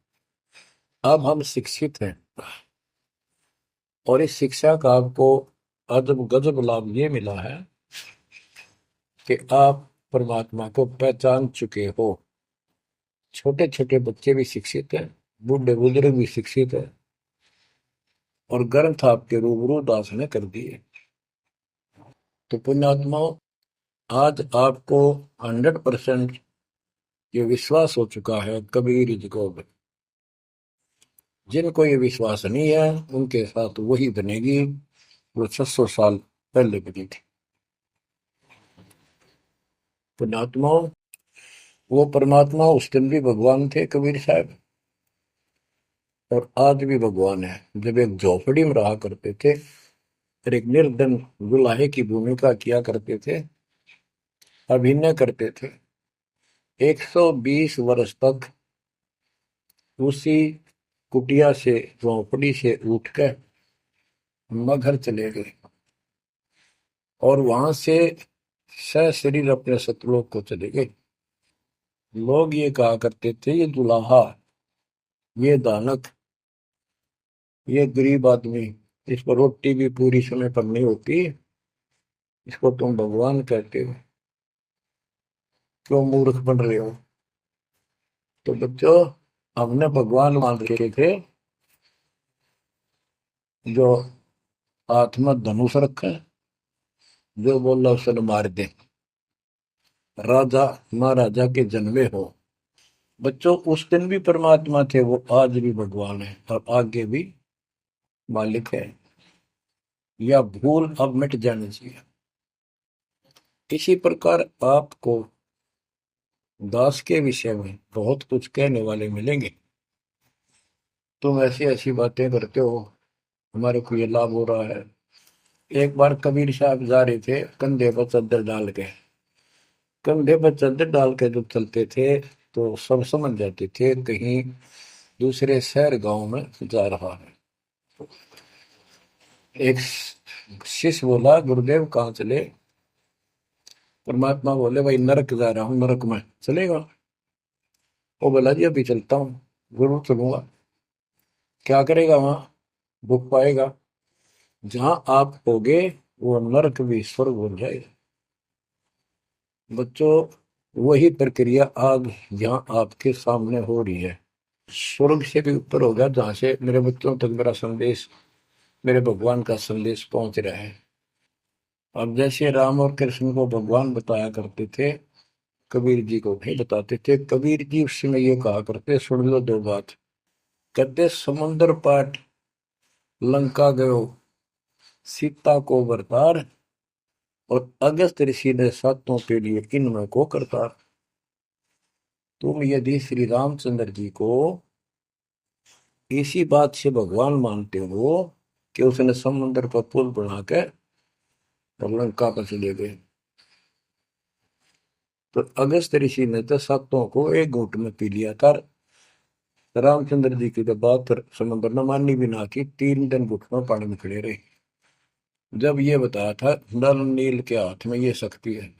अब हम शिक्षित हैं, और इस शिक्षा का आपको अजब गजब लाभ ये मिला है कि आप परमात्मा को पहचान चुके हो। छोटे छोटे बच्चे भी शिक्षित हैं, बूढ़े बुजुर्ग भी शिक्षित है, और ग्रंथ आपके रूबरू दास ने कर दिए। तो पुण्यात्माओं, आज आपको 100% ये विश्वास हो चुका है कबीर जी को। जिनको ये विश्वास नहीं है उनके साथ वही बनेगी जो 600 साल पहले बनी थी। पुण्यात्माओं, वो परमात्मा उस दिन भी भगवान थे कबीर साहब, और आज भी भगवान है। जब एक झोपड़ी में रहा करते थे और एक निर्धन दुल्हे की भूमिका किया करते थे, अभिनय करते थे, 120 वर्ष तक उसी कुटिया से, झोपड़ी से उठ कर मगहर चले गए और वहां से सशरीर अपने सतलोक को चले गए। लोग ये कहा करते थे, ये दुल्हा, ये दानक, ये गरीब आदमी, इसको रोटी भी पूरी समय पर नहीं होती, इसको तुम भगवान कहते हो, क्यों मूर्ख बन रहे हो। तो बच्चों, हमने भगवान मान रखे थे जो हाथ में धनुष रखे, जो बोला उसे मार दे, राजा महाराजा के जन्मे हो। बच्चों, उस दिन भी परमात्मा थे, वो आज भी भगवान है और आगे भी मालिक है। या भूल अब मिट जानी चाहिए। इसी प्रकार आपको दास के विषय में बहुत कुछ कहने वाले मिलेंगे। तुम ऐसी ऐसी बातें करते हो, हमारे को ये लाभ हो रहा है। एक बार कबीर साहब जा रहे थे कंधे पर चादर डाल के, कंधे पर चादर डाल के जब चलते थे तो सब समझ जाते थे कहीं दूसरे शहर गांव में जा रहा है। एक शिष्य बोला, गुरुदेव कहाँ चले। परमात्मा बोले, भाई नरक जा रहा हूँ, नरक में चलेगा। वो बोला, जी अभी चलता हूँ, जरूर चलूंगा। क्या करेगा वहां, भूख पाएगा। जहां आप होगे वो नरक भी स्वर्ग बन जाएगा। बच्चों, वही प्रक्रिया आज यहाँ आपके सामने हो रही है। स्वर्ग से भी ऊपर होगा, जहां से मेरे बच्चों तक मेरा संदेश, मेरे भगवान का संदेश पहुंच रहा है। अब जैसे राम और कृष्ण को भगवान बताया करते थे, कबीर जी को नहीं बताते थे। कबीर जी उस समय ये कहा करते, सुन लो दो बात। कहते, समुद्र पाट लंका गयो, सीता को बरतार, और अगस्त ऋषि ने सातों के लिए इनमें को करतार। तुम यदि श्री रामचंद्र जी को इसी बात से भगवान मानते हो कि उसने समुद्र पर पुल बना के और लंका पर चले गए, तो अगस्त ऋषि ने तो सातों को एक घूंट में पी लिया था। रामचंद्र जी की तो बात समुद्र ने माननी भी ना की, 3 दिन घुटनों पानी में खड़े रहे। जब ये बताया था नल नील के हाथ में ये शक्ति है,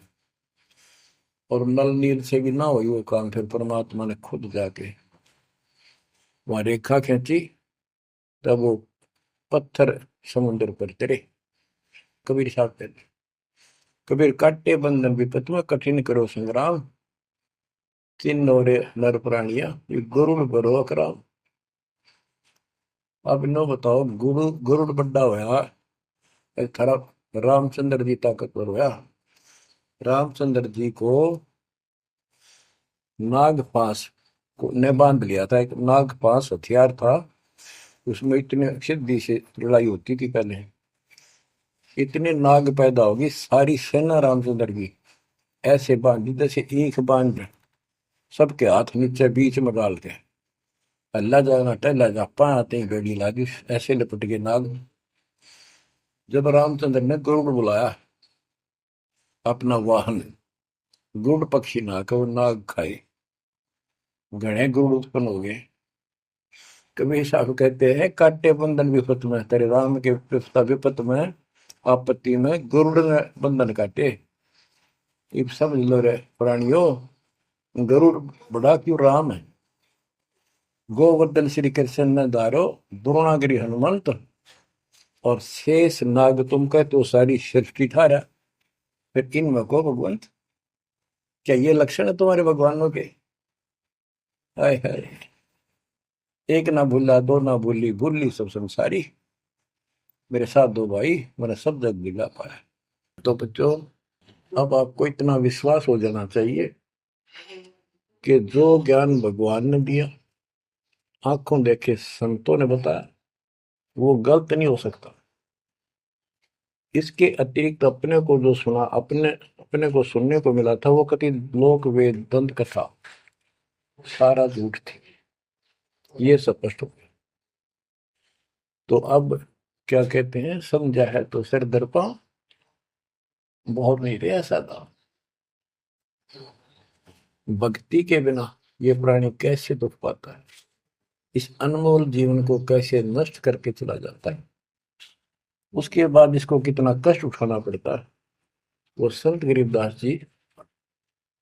और नल नील से भी ना हुई वो काम, फिर परमात्मा ने खुद जाके वहां रेखा खींची, तब वो पत्थर समुद्र पर तैरे। कबीर साहब कहते, कबीर काटे बंधन विपत में कठिन करो संग्राम, तीन नौरे नर प्राणिया ये गरुड़ बरो अकराम। अब नो बताओ, गरुड़ बड्डा होया, एक थारा रामचंद्र जी ताकतवर होया। रामचंद्र जी को नाग पास ने बांध लिया था, एक नाग पास हथियार था, उसमें इतने सिद्धि से लड़ाई होती थी पहले। इतने नाग पैदा होगी, सारी सेना रामचंद्र की ऐसे बांधी जैसे एक बांध, सबके हाथ नीचे बीच में डाल के अल्लाह जाना टहला जा पाते ही गड़ी लागी, ऐसे लिपट के नाग। जब रामचंद्र ने गरुड़ बुलाया अपना वाहन, गरुड़ पक्षी ना को नाग खाए, घने गरुड़ उत्पन्न हो गए। कबीर साहब कहते हैं, काटे बंधन विपत में, तेरे राम के विपत में, आपत्ति में गरुड़ ने बंधन काटे। इब समझ लो रे प्राणियों, गरुड़ बड़ा क्यों राम है। गोवर्धन श्री कृष्ण ने धारो, द्रोणागिरी हनुमंत, और शेष नाग तुम कहते हो सारी सृष्टि थारा, फिर इनमें को भगवंत, क्या ये लक्षण है तुम्हारे भगवानों के? हाय हाय, एक ना भूला दो ना भूली, भूली सब संसारी, मेरे साथ दो भाई, मैंने सब जग दिला पाया। तो बच्चों, अब आपको इतना विश्वास हो जाना चाहिए कि जो ज्ञान भगवान ने दिया, आंखों देखे संतों ने बताया, वो गलत नहीं हो सकता। इसके अतिरिक्त अपने को जो सुना, अपने अपने को सुनने को मिला था, वो कति लोक वेद दंत कथा सारा झूठ थी, ये स्पष्ट हो गया। तो अब क्या कहते हैं, समझा है तो सिर दर्पा, बहुत नहीं रहा सादा। भक्ति के बिना ये प्राणी कैसे दुख पाता है, इस अनमोल जीवन को कैसे नष्ट करके चला जाता है, उसके बाद इसको कितना कष्ट उठाना पड़ता है, वो संत गरीबदास जी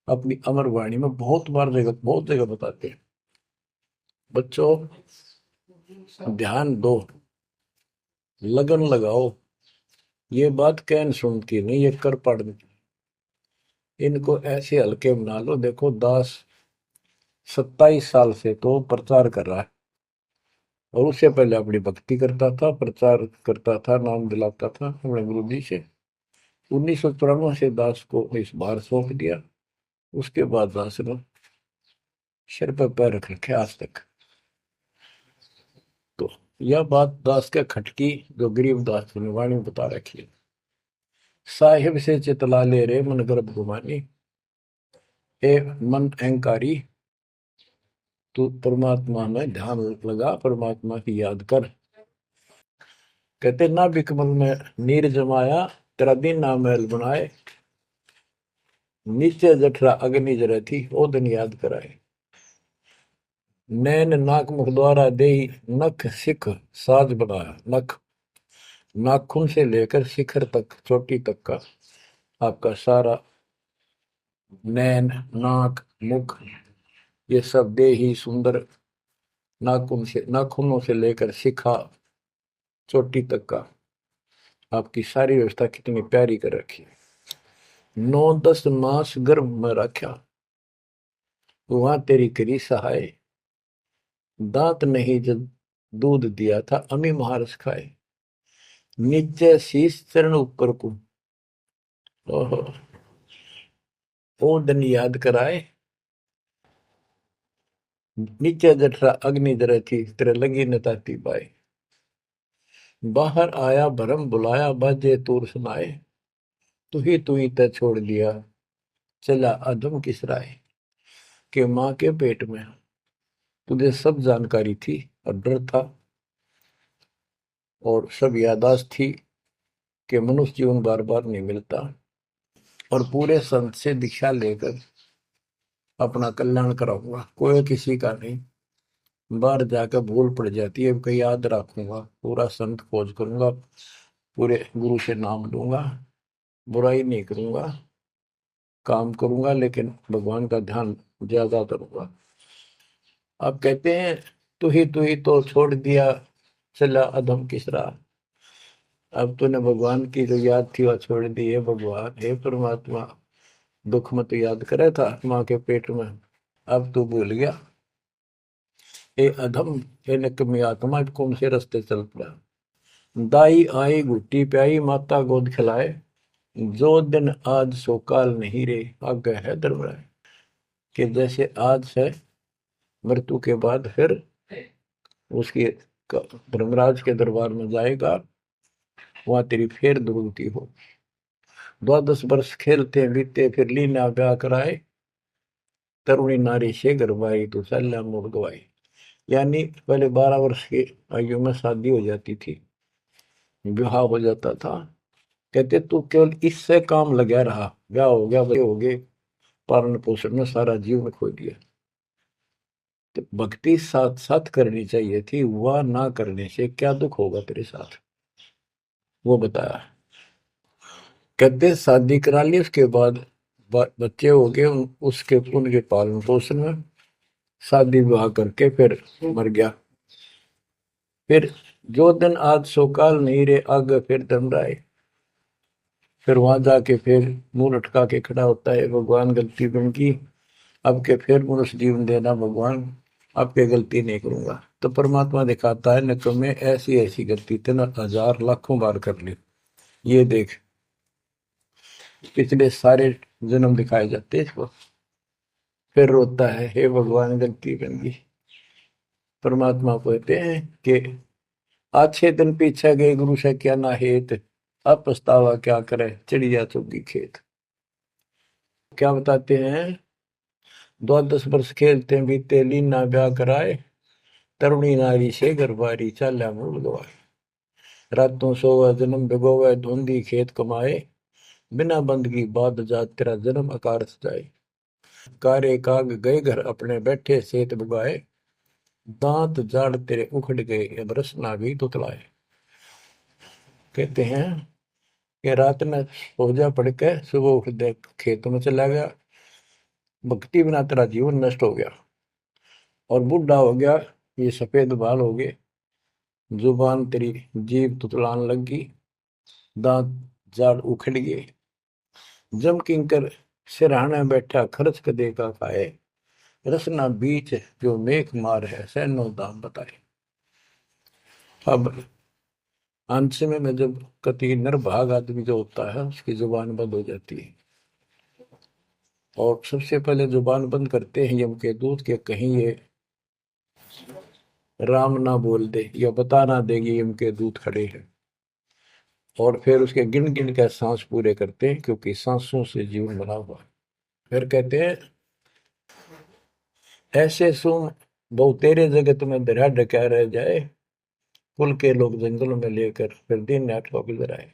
अपनी अमर वाणी में बहुत जगह बताते हैं। बच्चों, ध्यान दो, लगन लगाओ, ये बात कैन सुनती नहीं, ये कर पड़ने की। इनको ऐसे हल्के बना लो। देखो दास 27 साल से तो प्रचार कर रहा है, और उससे पहले अपनी भक्ति करता था, प्रचार करता था, नाम दिलाता था अपने गुरु जी से। 1994 से दास को इस बार सौंप दिया, उसके बाद दास ने सिर पर पैर रख रखे आज तक। तो यह बात दास के खटकी, जो गरीब दास की वाणी में बता रखी है। साहिब से चितला ले रे मन गर्भ गुमानी, ए मन अहंकारी, तू परमात्मा में ध्यान लगा, परमात्मा की याद कर। कहते ना बिकमल में नीर जमाया, तेरा दिन ना महल बनाए, नीचे जठरा अग्नि जरे थी, ओ दिन याद कराए। नैन नाक मुख द्वारा दे, नख सिख साज बनाया। नख, नाखून से लेकर शिखर तक, चोटी तक का आपका सारा नैन, नाक, मुख, ये सब दे ही सुंदर, नाखूनों से लेकर शिखा, चोटी तक का आपकी सारी व्यवस्था कितनी प्यारी कर रखी है। 9-10 मास गर्भ में रखा, वहां तेरी करी सहाय, दांत नहीं जब दूध दिया था, अमी महारस खाए। नीचे शीश चरण ऊपर को, ओहो, ओ दिन याद कराए। नीचे जठरा अग्नि जरे थी, तेरे लगी न ताती बाई। बाहर आया भरम बुलाया, बाजे तूर सुनाए, तू ही तय छोड़ दिया, चला अधम किस राय। के माँ के पेट में तुझे सब जानकारी थी, और डर था, और सब यादाश्त थी कि मनुष्य जीवन बार बार नहीं मिलता, और पूरे संत से दीक्षा लेकर अपना कल्याण कराऊंगा, कोई किसी का नहीं। बाहर जाकर भूल पड़ जाती है, कहीं याद रखूंगा, पूरा संत खोज करूंगा, पूरे गुरु से नाम लूंगा, बुराई नहीं करूंगा, काम करूंगा, लेकिन भगवान का ध्यान ज्यादा करूंगा। आप कहते हैं तू ही तो छोड़ दिया, चला अधम किस राह। अब तूने भगवान की जो याद थी वह छोड़ दी है। भगवान, हे परमात्मा, दुख मत याद करे था माँ के पेट में, अब तू भूल गया। ए अधम, हे निकम्मी आत्मा, कौन से रास्ते चल पड़ा। दाई आई घुट्टी प्याई, माता गोद खिलाए, जो दिन आज सो काल नहीं रे, आगे है दरबार। कि जैसे आज है, मृत्यु के बाद फिर उसकी धर्मराज के दरबार में जाएगा, वहां तेरी फिर दुर्गति हो। 12 वर्ष खेलते बीते, फिर लीना ब्याह कराए, तरुणी नारी से गरबाई, तो सल्ला मोड़ गवाई। यानी पहले 12 वर्ष की आयु में शादी हो जाती थी, विवाह हो जाता था। कहते तू केवल इससे काम लगा रहा, ब्याह हो गया, बच्चे हो गए, पालन पोषण में सारा जीवन खो दिया। तो भक्ति साथ साथ करनी चाहिए थी, वह ना करने से क्या दुख होगा तेरे साथ, वो बताया। कहते शादी करा ली, उसके बाद बच्चे हो गए, उसके उनके पालन पोषण में शादी विवाह करके फिर मर गया। फिर जो दिन आज सो काल नहीं रे, आगे फिर धमराए। फिर वहां जाके फिर मुंह लटका के खड़ा होता है, भगवान गलती बन की, अब के फिर मनुष्य जीवन देना भगवान, अब के गलती नहीं करूंगा। तो परमात्मा दिखाता है न तुम्हें ऐसी ऐसी गलती तेना हजार लाखों बार कर ली, ये देख। पिछले सारे जन्म दिखाए जाते हैं इसको। फिर रोता है, हे भगवान गलती बन गई। परमात्मा कहते हैं कि अच्छे दिन पीछे गए गुरु से क्या ना हेत, अब पछतावा क्या करे चिड़िया चुगी खेत। क्या बताते हैं, 10 वर्ष खेलते बीते लीना ब्याह कराए, तरुणी नारी से घरबारी चाल्या मूल गवाए। रातों सोवा जन्म भिगोवे धुंधी खेत कमाए, बिना बंदगी बाद जात तेरा जन्म अकार सजाए। कारे काग गए घर अपने बैठे सेत बुगाए, दांत जाड़ तेरे उखड़ गए अब रसना भी तुतलाए। कहते हैं कि रात में सो जा पड़ के सुबह उठ दे खेत में चला गया, भक्ति बिना तेरा जीवन नष्ट हो गया। और बूढ़ा हो गया, ये सफेद बाल हो गए, जुबान तेरी जीभ तुतलान लगी, दांत जाड़ उखड़ गए। जम किंकर सिरहाने बैठा खर्च कदे का खाए, रसना बीच जो मेघ मार है सैनो दाम बताए। अब अंत में जब कति निर्भाग आदमी जो होता है उसकी जुबान बंद हो जाती है, और सबसे पहले जुबान बंद करते हैं यम के दूत के कहीं ये राम ना बोल दे या बता ना देगी यम के दूत खड़े हैं। और फिर उसके गिन गिन के सांस पूरे करते हैं, क्योंकि सांसों से जीवन बना हुआ है। फिर कहते हैं, ऐसे सुन बहु तेरे जगत में दरिया ढका रह जाए, कुल के लोग जंगलों में लेकर फिर दिन रात को गुजराए।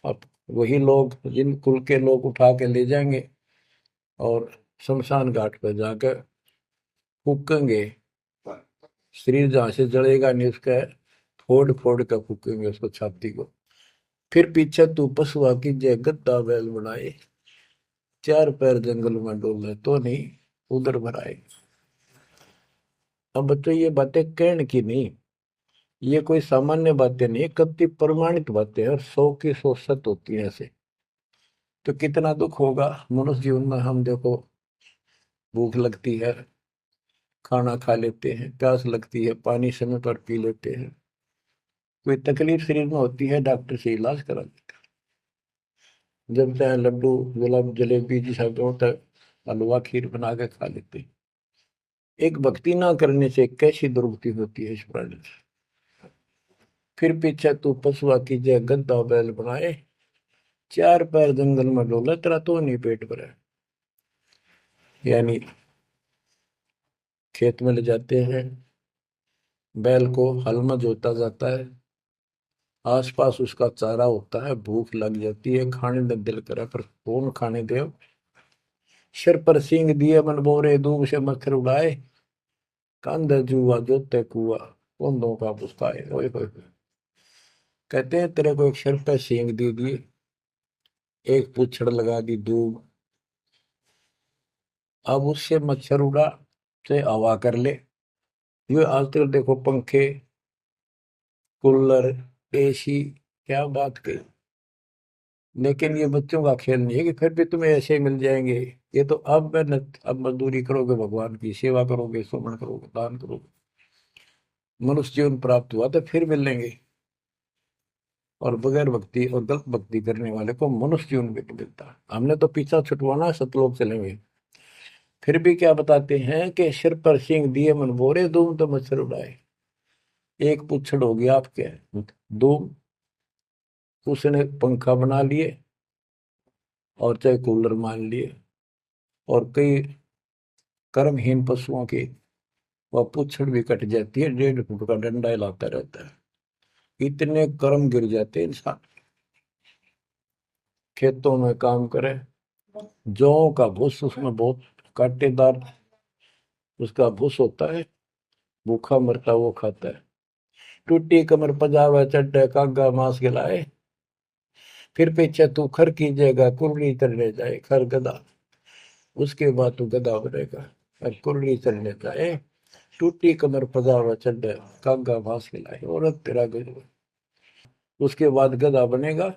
अब वही लोग जिन कुल के लोग उठा के ले जाएंगे और शमशान घाट पर जाकर फूकेंगे, शरीर जहां से जलेगा नहीं उसका फोड़ फोड़ कर फूकेंगे उसको छाती को। फिर पीछे तू पशुआ की जय गद्दा बैल बनाए, चार पैर जंगल में डोले तो नहीं उधर भराए। अब बच्चों ये बातें कहने की नहीं, ये कोई सामान्य बातें नहीं, कति प्रमाणित बातें हैं और 100 की 100 सत्य होती है ऐसे। तो कितना दुख होगा मनुष्य जीवन में, हम देखो भूख लगती है खाना खा लेते हैं, प्यास लगती है पानी समय पर पी लेते हैं, कोई तकलीफ शरीर में होती है डॉक्टर से इलाज करा लेते हैं, जब चाहे लड्डू गुलाब जलेबी जी सब होता है हलवा खीर बना के खा लेते हैं। एक भक्ति ना करने से कैसी दुर्गति होती है इस प्राणी से। फिर पीछे तू पशुआ की जय गद्दा बैल बनाए, चार पैर जंगल में डोला तेरा तो नहीं पेट भरा। यानी खेत में ले जाते हैं, बैल को हल में जोता जाता है, आसपास उसका चारा होता है, भूख लग जाती है, खाने में दिल करे पर कौन खाने दे। सिर पर सींग दिए मन बोरे दूब से मच्छर उड़ाए, कंधे जुआ जोते कुआ कुंदों का पुस्ताए। ओए होए होए। कहते हैं तेरे को एक सिर पे सींग दे दिए, एक पूछड़ लगा दी दूब, अब उससे मच्छर उड़ा से हवा कर ले। ये आजकल देखो पंखे कूलर एसी, क्या बात कही। लेकिन ये बच्चों का खेल नहीं है कि फिर भी तुम्हें ऐसे मिल जाएंगे। ये तो अब मेहनत, अब मजदूरी करोगे, भगवान की सेवा करोगे, सुमन करोगे, दान करोगे, मनुष्य जीवन प्राप्त हुआ तो फिर मिलेंगे। और बगैर भक्ति और गलत भक्ति करने वाले को मनुष्य जीवन भी नहीं मिलता। हमने तो पीछा छुटवाना, सतलोक चलेंगे। फिर भी क्या बताते हैं कि सिर पर सिंह दिए मन बोरे, धूम तो मच्छर उड़ाए। एक पुच्छड़ हो गया आपके धूम, उसने पंखा बना लिए और चाहे कूलर मान लिए, और कई कर्महीन पशुओं की वह पुच्छड़ भी कट जाती है, 1.5 फुट का डंडा हिलाता रहता है। इतने कर्म गिर जाते हैं इंसान। खेतों में काम करे, जौ का भूस उसमें बहुत कांटेदार उसका भूस होता है, भूखा मरता वो खाता है। टूटी कमर पजावा चड्डे कागा मांस खिलाए, फिर पीछे तू खर कीजिएगा कुर्री चढ़ने जाए खर गधा, उसके बाद तू गधा बनेगा और कुर्री चढ़ने जाए। टूटी कमर पजावा चढ़ कागा फांस के लाए, औरत तेरा गजब। उसके बाद गधा बनेगा,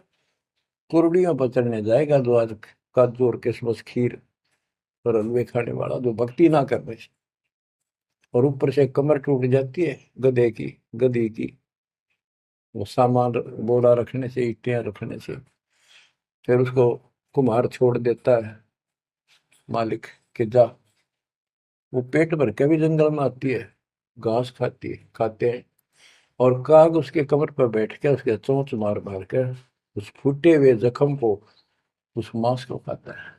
कुर्डियों पर चढ़ने जाएगा, जो आज काजू और किशमिश खीर और हलवे खाने वाला, जो भक्ति ना करने से, और ऊपर से कमर टूट जाती है गधे की, गधी की, वो सामान बोरा रखने से, ईटियां रखने से। फिर उसको कुम्हार छोड़ देता है मालिक के जा, वो पेट भर के भी जंगल में आती है, घास खाती है, खाते हैं, और काग उसके कमर पर बैठ के उसके चोंच मार मार कर उस फूटे हुए जख्म को, उस मांस को खाता है।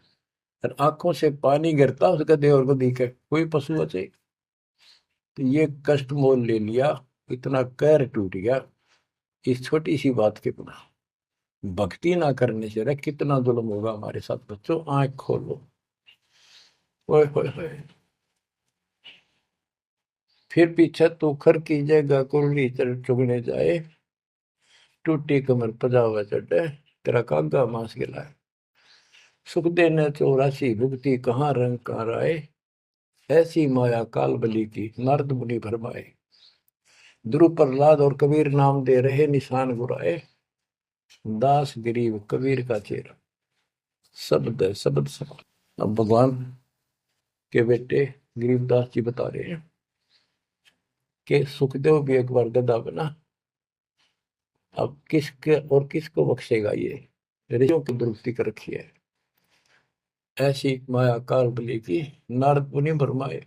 और आंखों से पानी गिरता उस गधे और गधी के, कोई पशु बचे। तो ये कष्ट मोल ले लिया, इतना कहर टूट गया इस छोटी सी बात के बिना। भक्ति ना करने से रे कितना जुल्म होगा हमारे साथ। बच्चों आंख खोलो, ओए होए होए। फिर पीछे तो खर की जगह कुरली चुगने जाए, टूटी कमर पजावा चढ़े, तेरा कागा मांस गिलाए। सुख देने 84 भुगती, कहाँ रंग कहाँ आए, ऐसी माया काल बली की, नारद मुनि भरमाए। ध्रुव प्रहलाद और कबीर नाम दे रहे निशान गुराए, दास गरीब कबीर का चेहरा, शब्द है शब्द सब। अब भगवान के बेटे गरीबदास जी बता रहे हैं कि सुखदेव भी एक बार गधा बना, अब किसके और किसको बख्शेगा ये, ऋषियों की दुरुस्ती कर रखी है। ऐसी माया काल बली की, नारद मुनि भरमाए।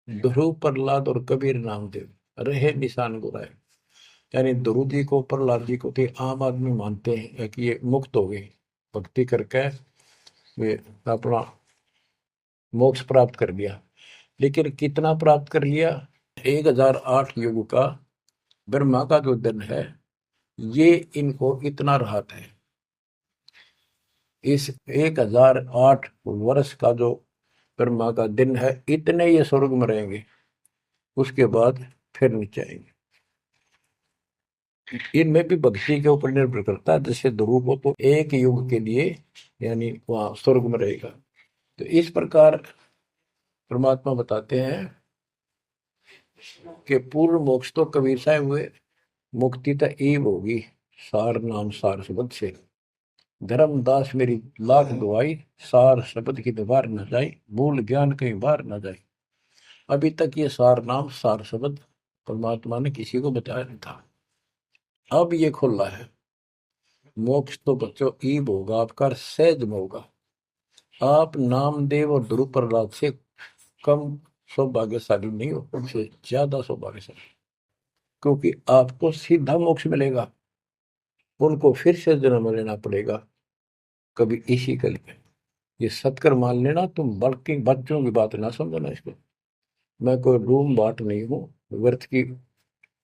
ध्रुव प्रहलाद और कबीर नामदेव रहे निशान गुराए। यानी ध्रुव जी को प्रहलाद जी को थे आम आदमी मानते हैं कि ये मुक्त हो गए, भक्ति करके वे अपना मोक्ष प्राप्त कर लिया। लेकिन कितना प्राप्त कर लिया, 1008 युग का ब्रह्मा का जो दिन है, ये इनको इतना राहत है। इस 1008 वर्ष का जो ब्रह्मा का दिन है, इतने ये स्वर्ग में रहेंगे, उसके बाद फिर नीचे आएंगे। इनमें भी भक्ति के ऊपर निर्भर करता है। जैसे ध्रुव को तो एक युग के लिए यानी वहां स्वर्ग में रहेगा। तो इस प्रकार परमात्मा बताते हैं कि पूर्ण मोक्ष तो कबीर साहब हुए, मुक्ति तो ईब होगी सार नाम सार शब्द से। धर्मदास मेरी लाख दुआई, सार शब्द की दीवार न जाए, मूल ज्ञान कहीं बाहर न जाए। अभी तक ये सार नाम सार शब्द परमात्मा ने किसी को बताया नहीं था, अब ये खुला है। मोक्ष तो बच्चों ईब होगा आपका, सहज में होगा। आप नामदेव और ध्रुव प्रहलाद से कम सौभाग्यशाली नहीं हो, उनसे ज्यादा सौभाग्यशाली, क्योंकि आपको सीधा मोक्ष मिलेगा, उनको फिर से जन्म लेना पड़ेगा कभी इसी कल में। ये सत्कर मान लेना, तुम बल्कि बच्चों की बात ना समझना इसको। मैं कोई रूम बाट नहीं हूँ, व्यर्थ की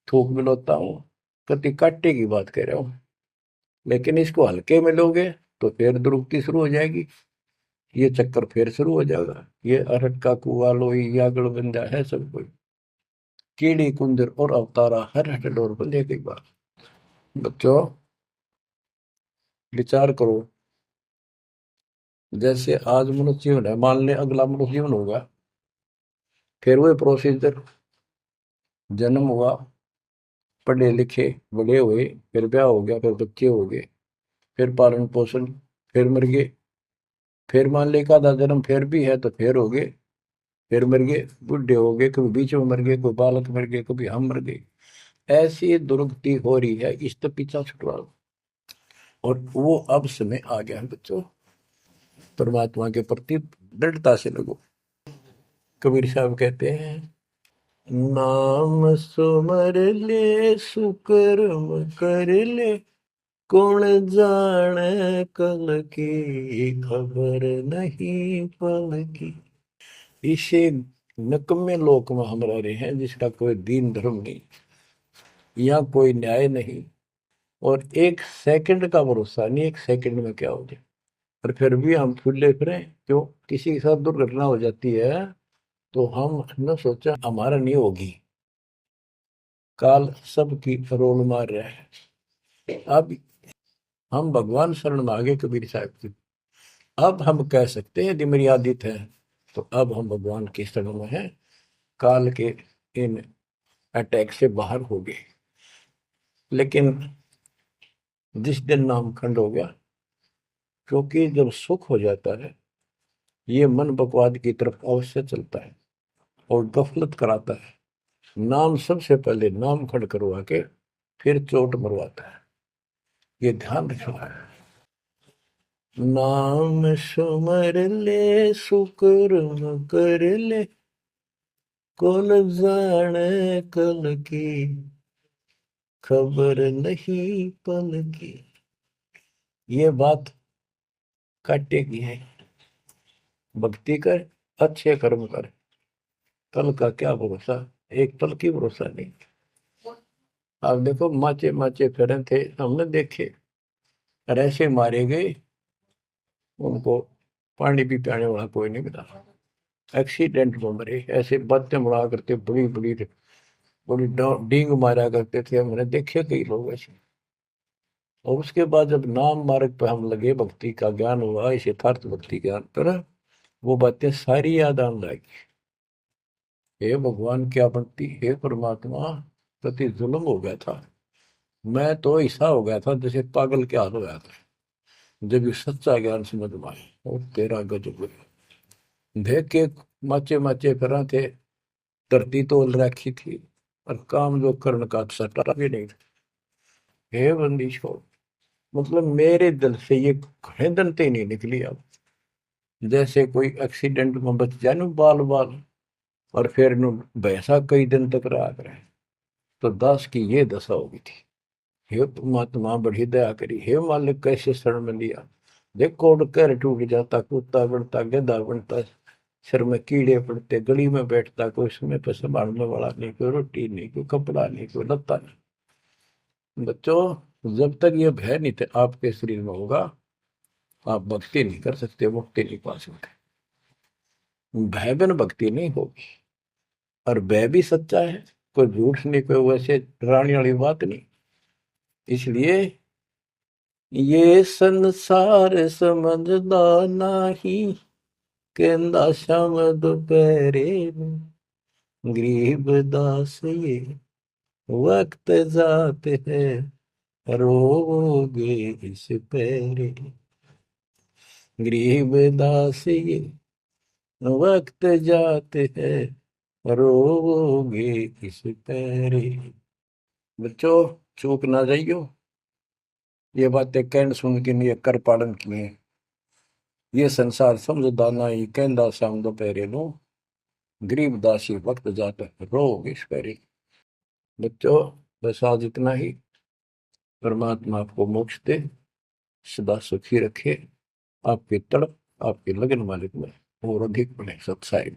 थूक मिलोता हूँ, कति काटे की बात कह रहा हूँ। लेकिन इसको हल्के में लोगे तो फिर दुरुक्ति शुरू हो जाएगी, ये चक्कर फिर शुरू हो जाएगा। ये अरट का कुआ लोई यागड़ बंदा है सब कोई, कीड़ी कुंदर और अवतारा हर हट डोर बंदे एक बार। बच्चों विचार करो, जैसे आज मनुष्य जीवन है, मान ले अगला मनुष्य जीवन होगा, फिर वही प्रोसीजर, जन्म हुआ, पढ़े लिखे बड़े हुए, फिर ब्याह हो गया, फिर बच्चे हो गए, फिर पालन पोषण, फिर मर गए, फिर मान ले का आधा जन्म फिर भी है तो फिर हो गए, फिर मर गए, बुढ़े हो गए, कभी बीच में मर गए, कोई बालक मर गए, कभी हम मर गए। ऐसी दुर्गति हो रही है, इस तो पीछा छुटवाओ। और वो अब समय आ गया है बच्चों, परमात्मा के प्रति दृढ़ता से लगो। कबीर साहब कहते हैं, नाम सुमर ले सुकर्म कर ले, कौन जाने कल की खबर नहीं पल की। इसे नकम्मे लोक में हम रह रहे हैं, जिसका कोई दीन धर्म नहीं, यहाँ कोई न्याय नहीं, और एक सेकंड का भरोसा नहीं, एक सेकंड में क्या हो जाए। और फिर भी हम फूले फिरे क्यों, किसी के साथ दुर्घटना हो जाती है तो हम न सोचा हमारा नहीं होगी, काल सबकी रोल मार रहा है। अब हम भगवान शरण मांगे कबीर साहब की, अब हम कह सकते हैं यदि मेरी आदित है, तो अब हम भगवान की शरण में हैं। काल के इन अटैक से बाहर हो गए। लेकिन जिस दिन नामखंड हो गया, क्योंकि जब सुख हो जाता है ये मन बकवाद की तरफ अवश्य चलता है और गफलत कराता है। नाम सबसे पहले नाम खड़ करवा के फिर चोट मरवाता है, ये ध्यान रखना है। नाम सुमर ले सुकर्म कर ले, कौन जाने कल की, खबर नहीं पल की। ये बात काटेगी है। भक्ति कर, अच्छे कर्म कर, कल का क्या भरोसा, एक पल की भरोसा नहीं। आप देखो माचे माचे फिरे थे, हमने देखे, और ऐसे मारे गए उनको पानी भी पियाने वाला कोई नहीं मिला। एक्सीडेंट में मरे, ऐसे बातें बड़ा करते, बड़ी बड़ी बड़ी डींग मारा करते थे, हमने देखे कई लोग ऐसे। और उसके बाद जब नाम मार्ग पे हम लगे, भक्ति का ज्ञान हुआ, इस यथार्थ भक्ति ज्ञान पर, वो बातें सारी याद आने लगी। हे भगवान क्या बनती, हे परमात्मा, प्रति जुल्म हो गया था। मैं तो ऐसा हो गया था जैसे पागल के हाल हो गया था, जब ये सच्चा ज्ञान समझ में आया। और तेरा गजब देख के माचे माचे फिरा थे, धरती तोल रखी थी, और काम जो कर्ण का सटा भी नहीं था। हे बंदी छोड़, मतलब मेरे दिल से ये घने दंते नहीं निकली। अब जैसे कोई एक्सीडेंट में बच जाए ना बाल बाल, और फिर भैंसा कई दिन तक रहा करे, तो दास की ये दशा होगी थी। हे परमात्मा बड़ी दया करी, हे मालिक कैसे शरण में लिया। देखो कर टूट जाता, कुत्ता बनता, गधा बनता, सिर में कीड़े पड़ते, गली में बैठता, कोई समय पर संभालने वाला नहीं, कोई रोटी नहीं, कोई कपड़ा नहीं, कोई लत्ता नहीं। बच्चों, जब तक ये भय नहीं थे आपके शरीर में होगा, आप भक्ति नहीं कर सकते, मुक्ति नहीं पा सकते। भय बिन भक्ति नहीं होगी। और भय भी सच्चा है, कोई झूठ नहीं, कोई वैसे डराने वाली बात नहीं। इसलिए ये संसार समझदा नहीं, कहंदा शाम दोपहरे गरीब दास ये वक्त जाते हैं, रोगे इस पैरे। गरीब दास ये वक्त जाते हैं, रोगे इस पैरे। बच्चों, चूक ना जाइयो, ये बातें कहन सुन के नहीं कर पालन किए। ये संसार समझदा नहीं, कहंदा शाम दोपहरे नो गरीब दासी वक्त जाता है, रोग इस पैरे। बच्चों, बस आज इतना ही। परमात्मा आपको मोक्ष दे, सदा सुखी रखे, आपकी तड़प आपके लगन मालिक में और अधिक बने सत्साई।